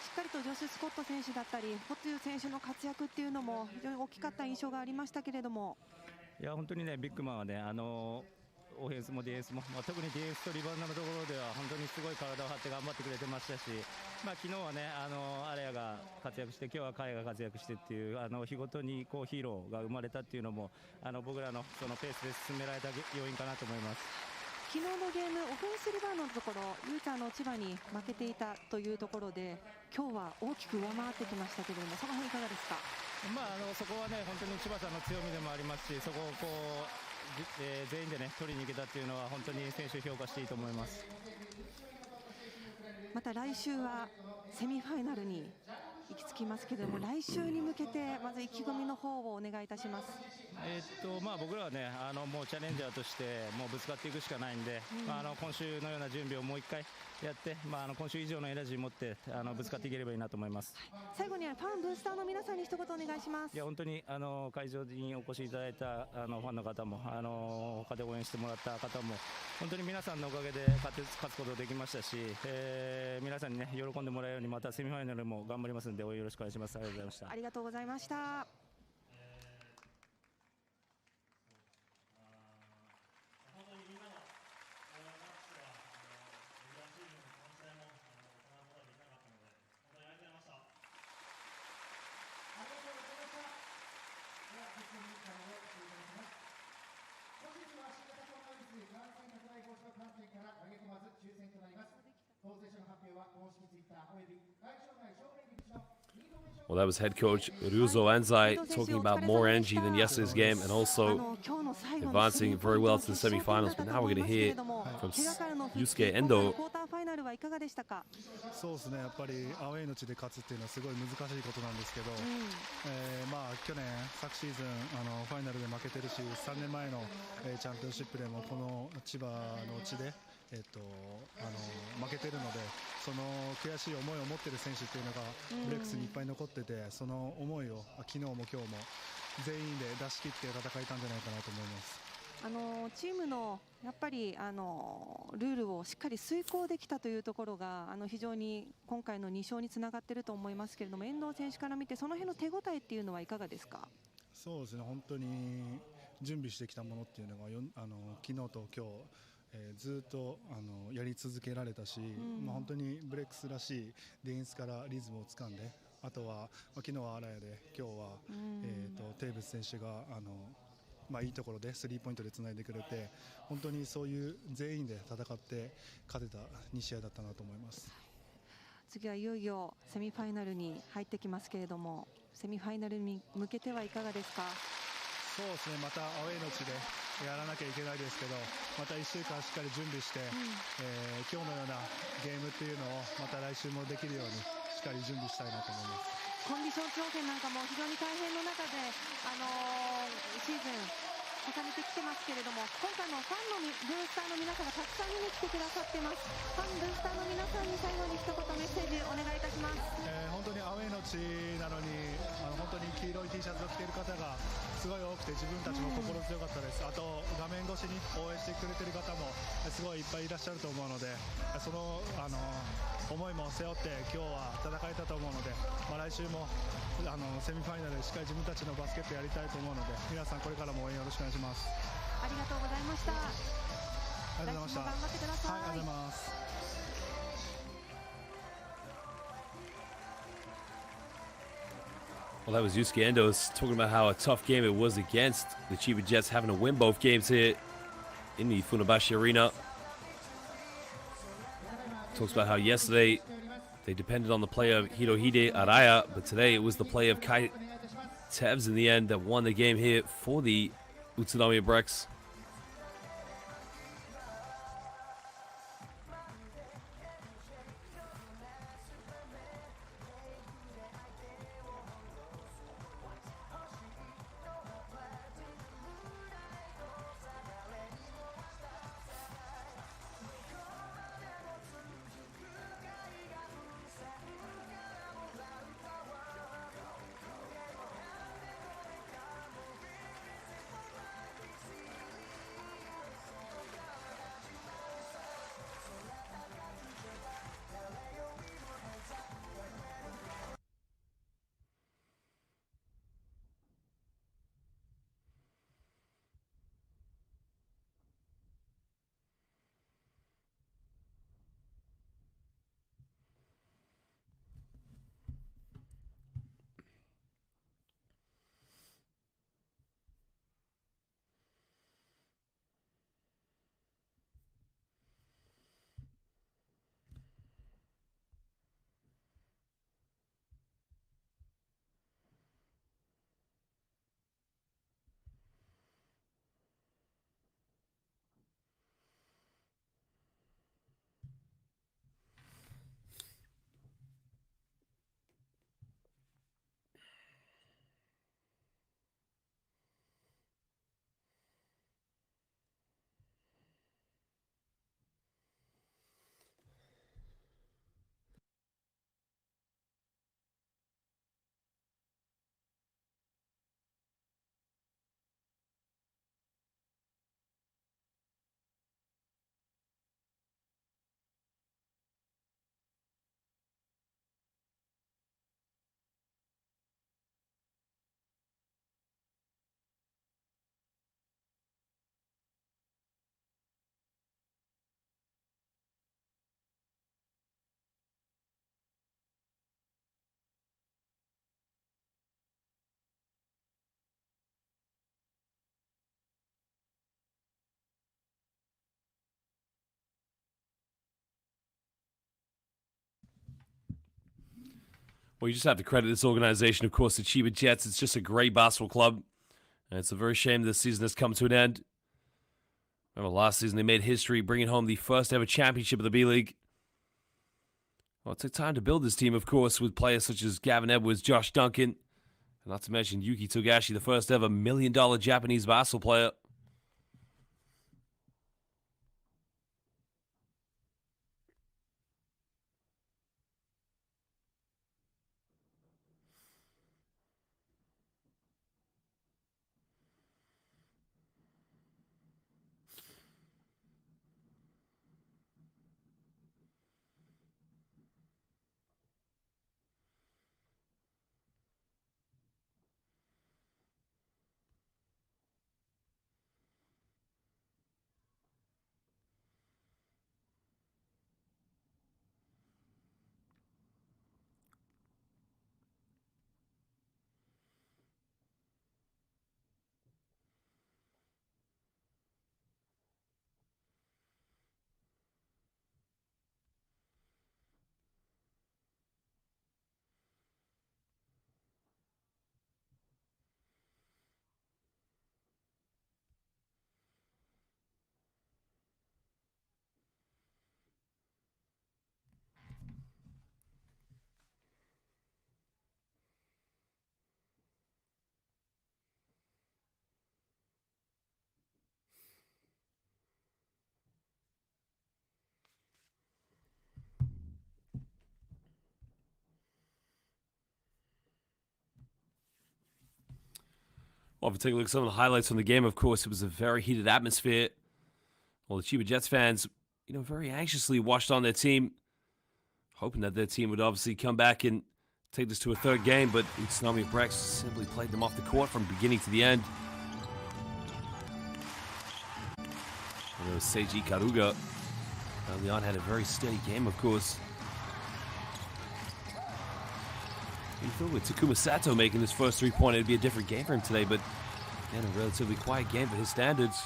しっかりとジョシュ・スコット選手だったり、ホトゥ選手の活躍っていうのも非常に大きかった印象がありましたけれども。いや本当にね、ビッグマンはね、オフェンスもディフェンスも、特にディフェンスとリバウンドのところでは本当にすごい体を張って頑張ってくれてましたし、昨日はね、アレアが活躍して、今日はカイが活躍してっていう日ごとにこうヒーローが生まれたっていうのも僕らのそのペースで進められた要因かなと思います。昨日のゲーム、オフェンスリバウンドのところ、ユータ千葉に負けていたというところで、今日は大きく上回ってきましたけれども、その辺いかがですか？そこはね、本当に千葉さんの強みでもありますし、そこをこう全員でね取りに行けたっていうのは本当に選手評価していいと思います。また来週はセミファイナルに行き着きますけれども、来週に向けてまず意気込みの方をお願いいたします。僕らはねもうチャレンジャーとしてもうぶつかっていくしかないんで、今週のような準備をもう一回やって、今週以上のエナジーを持ってぶつかっていければいいなと思います。最後にファンブースターの皆さんに一言お願いします。いや本当に会場にお越しいただいたファンの方も他で応援してもらった方も本当に皆さんのおかげで勝つことができましたし、皆さんにね喜んでもらえるようにまたセミファイナルも頑張りますのでよろしくお願いします。ありがとうございました。ありがとうございました。Well, that was head coach Ryuzo Enzai talking about more energy than yesterday's game and also advancing very well to the semifinals. But now we're going to hear from Yusuke Endo. そうですね、やっぱりアウェイの地で勝つっていうのはすごい難しいことなんですけど、去年、昨シーズンファイナルで負けてるし、3年前のチャンピオンシップでもこの千葉の地で負けてるので、その悔しい思いを持っている選手っていうのがブレックスにいっぱい残ってて、その思いを昨日も今日も全員で出し切って戦えたんじゃないかなと思います。チームのやっぱりルールをしっかり遂行できたというところが非常に今回の2勝につながっていると思いますけれども、遠藤選手から見てその辺の手応えっていうのはいかがですか？そうですね、本当に準備してきたものっていうのが昨日と今日、ずっとやり続けられたし、本当にブレックスらしいディフェンスからリズムをつかんで、あとは、昨日は荒谷で今日は、テーブス選手がいいところでスリーポイントでつないでくれて、本当にそういう全員で戦って勝てた2試合だったなと思います。次はいよいよセミファイナルに入ってきますけれども、セミファイナルに向けてはいかがですか？そうですね、またアウェーの地でやらなきゃいけないですけど、また1週間しっかり準備して、今日のようなゲームっていうのをまた来週もできるようにしっかり準備したいなと思います。コンディション調整なんかも非常に大変の中で、シーズン重ねてきてますけれども、今回もファンのブースターの皆さんがたくさん見に来てくださってます。ファンブースターの皆さんに最後に一言メッセージお願いいたします。本当にアウェーの地なのに本当に黄色い T シャツを着ている方がすごい多くて、自分たちも心強かったです。あと画面越しに応援してくれている方もすごいいっぱいいらっしゃると思うので、その思いも背負って今日は戦えたと思うので、来週もセミファイナルでしっかり自分たちのバスケットやりたいと思うので、皆さんこれからも応援よろしくお願いします。ありがとうございました。ありがとうございました。来週も頑張ってください。はい、ありがとうございます。Well, that was Yusuke Endos talking about how a tough game it was against the Chiba Jets, having to win both games here in the Funabashi Arena. Talks about how yesterday they depended on the play of Hirohide Araya, but today it was the play of Kai Tevs in the end that won the game here for the UTSUNOMIYA BREX. Well, you just have to credit this organization, of course, the CHIBA Jets. It's just a great basketball club. And it's a very shame this season has come to an end. Remember, last season they made history, bringing home the first ever championship of the B-League. Well, it took time to build this team, of course, with players such as Gavin Edwards, Josh Duncan, and not to mention Yuki Togashi, the first ever $1 million Japanese basketball player. Well, if we take a look at some of the highlights from the game, of course, it was a very heated atmosphere. Well, the Chiba Jets fans, very anxiously watched on their team, hoping that their team would obviously come back and take this to a third game, but UTSUNOMIYA BREX simply played them off the court from beginning to the end. And it was Seiji Karuga. Early on, had a very steady game, of course. You thought with Takuma Sato making his first three-pointer, it'd be a different game for him today, but again, a relatively quiet game for his standards.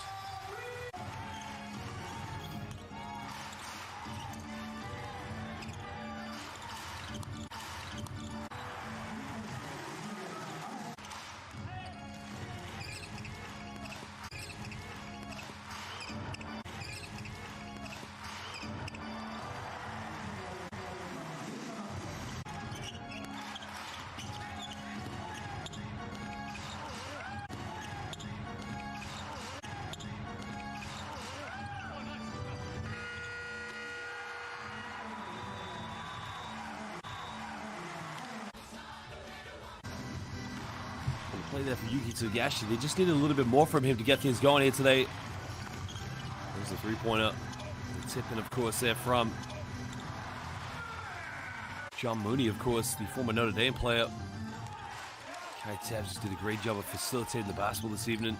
Play there for Yuki Tsugashi. They just needed a little bit more from him to get things going here today. There's a three-pointer. The tip-in, of course, there from John Mooney, of course, the former Notre Dame player. Kai Tabs just did a great job of facilitating the basketball this evening.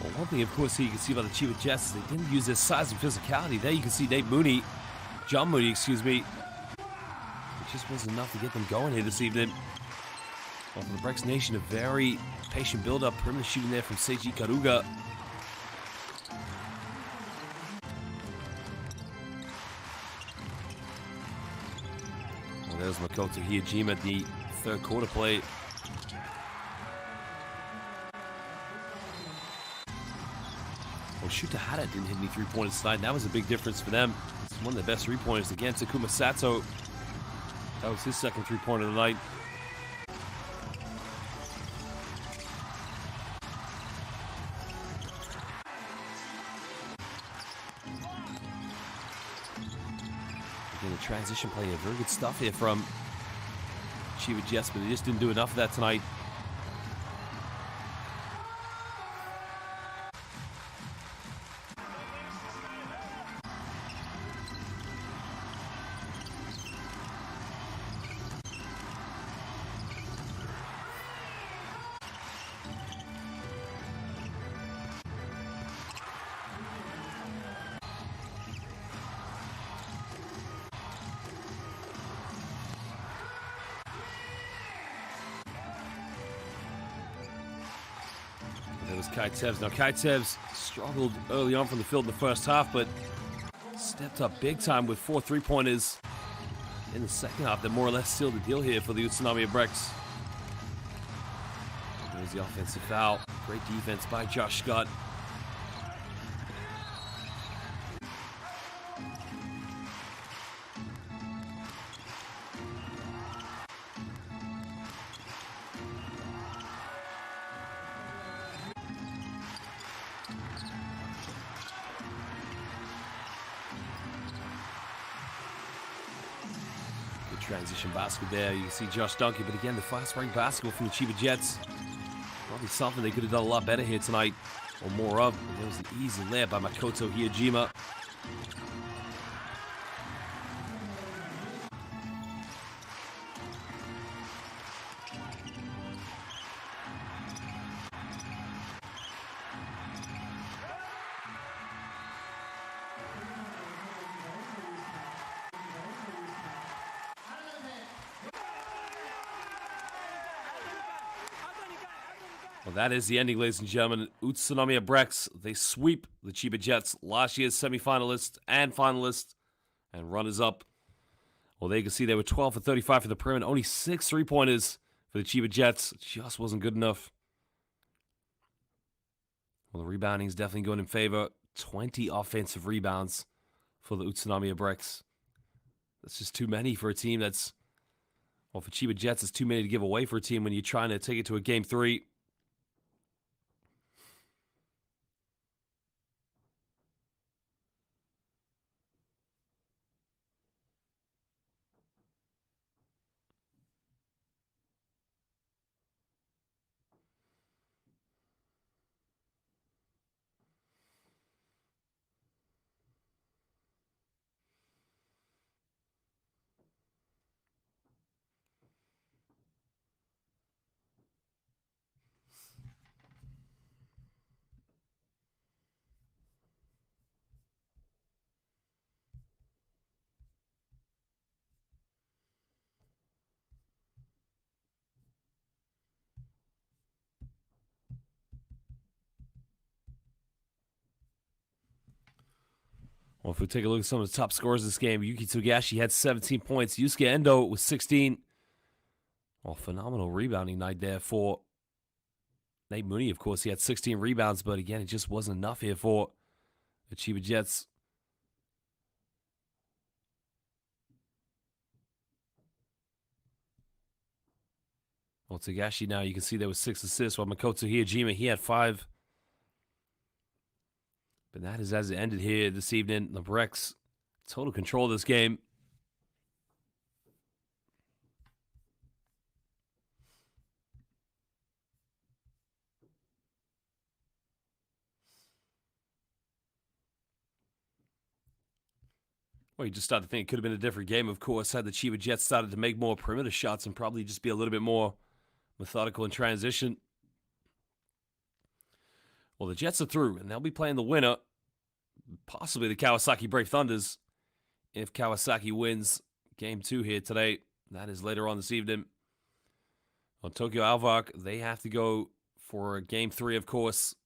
Well, one thing, of course, you can see about the Chiba Jets is they didn't use their size and physicality. There you can see John Mooney, excuse me. It just wasn't enough to get them going here this evening. Well, for the Brexnation, a very patient build-up. Perimeter shooting there from Seiji Karuga. Well, there's Makoto Hiejima at the third quarter play. Well, Shuta Hada didn't hit any three-pointers tonight, and that was a big difference for them. It's one of the best three-pointers. Again, Takuma Sato. That was his second three-pointer of the night. Again, the transition play, very good stuff here from Chiba Jets, but they just didn't do enough of that tonight. That was Kai Tevz. Now, Kai Tevz struggled early on from the field in the first half, but stepped up big time with 4 three-pointers in the second half that more or less sealed the deal here for the UTSUNOMIYA BREX. There's the offensive foul. Great defense by Josh Scott. Transition basket there. You can see Josh Duncan, but again, the fast break basketball from the Chiba Jets. Probably something they could have done a lot better here tonight, or more of. But there was an easy layup by Makoto Hiejima. Well, that is the ending, ladies and gentlemen. UTSUNOMIYA BREX, they sweep the CHIBA Jets, last year's semifinalists and finalists and runners-up. Well, there you can see they were 12 for 35 for the perimeter, only 6 3-pointers for the CHIBA Jets. Just wasn't good enough. Well, the rebounding is definitely going in favor. 20 offensive rebounds for the UTSUNOMIYA BREX. That's just too many for a team that's... Well, for CHIBA Jets, it's too many to give away for a team when you're trying to take it to a Game 3. Well, if we take a look at some of the top scorers of this game, Yuki Togashi had 17 points. Yusuke Endo with 16. Well, phenomenal rebounding night there for Nate Mooney. Of course, he had 16 rebounds, but again, it just wasn't enough here for the CHIBA Jets. Well, Togashi now, you can see there was 6 assists, while Makoto Hiejima, he had 5. But that is as it ended here this evening. The BREX, total control of this game. Well, you just started to think it could have been a different game, of course, had the CHIBA Jets started to make more perimeter shots and probably just be a little bit more methodical in transition. Well, the Jets are through, and they'll be playing the winner, possibly the Kawasaki Brave Thunders, if Kawasaki wins Game 2 here today. That is later on this evening. On Tokyo Alvark, they have to go for Game 3, of course.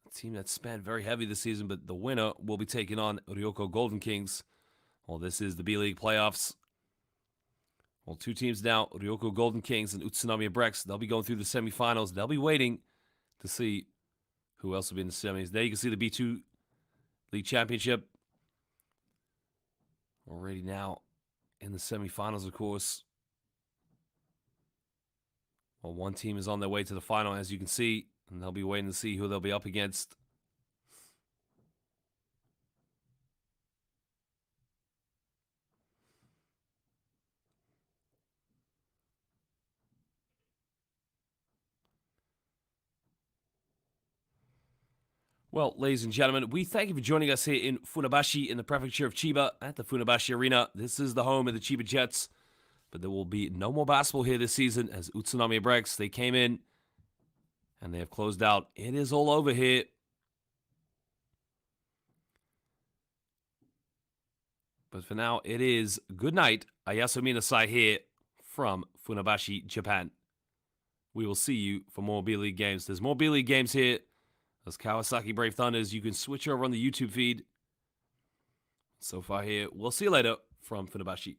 A team that's spent very heavy this season, but the winner will be taking on Ryoko Golden Kings. Well, this is the B-League playoffs. Well, 2 teams now, Ryoko Golden Kings and UTSUNOMIYA BREX. They'll be going through the semifinals. They'll be waiting to see who else will be in the semis. There you can see the B2 League Championship. Already now in the semifinals, of course. Well, one team is on their way to the final, as you can see, and they'll be waiting to see who they'll be up against. Well, ladies and gentlemen, we thank you for joining us here in Funabashi in the prefecture of Chiba at the Funabashi Arena. This is the home of the CHIBA Jets, but there will be no more basketball here this season as UTSUNOMIYA BREX, they came in and they have closed out. It is all over here. But for now, it is good night. Ayasu Minasai here from Funabashi, Japan. We will see you for more B-League games. There's more B-League games here. Those Kawasaki Brave Thunders, you can switch over on the YouTube feed. So far here, we'll see you later from Funabashi.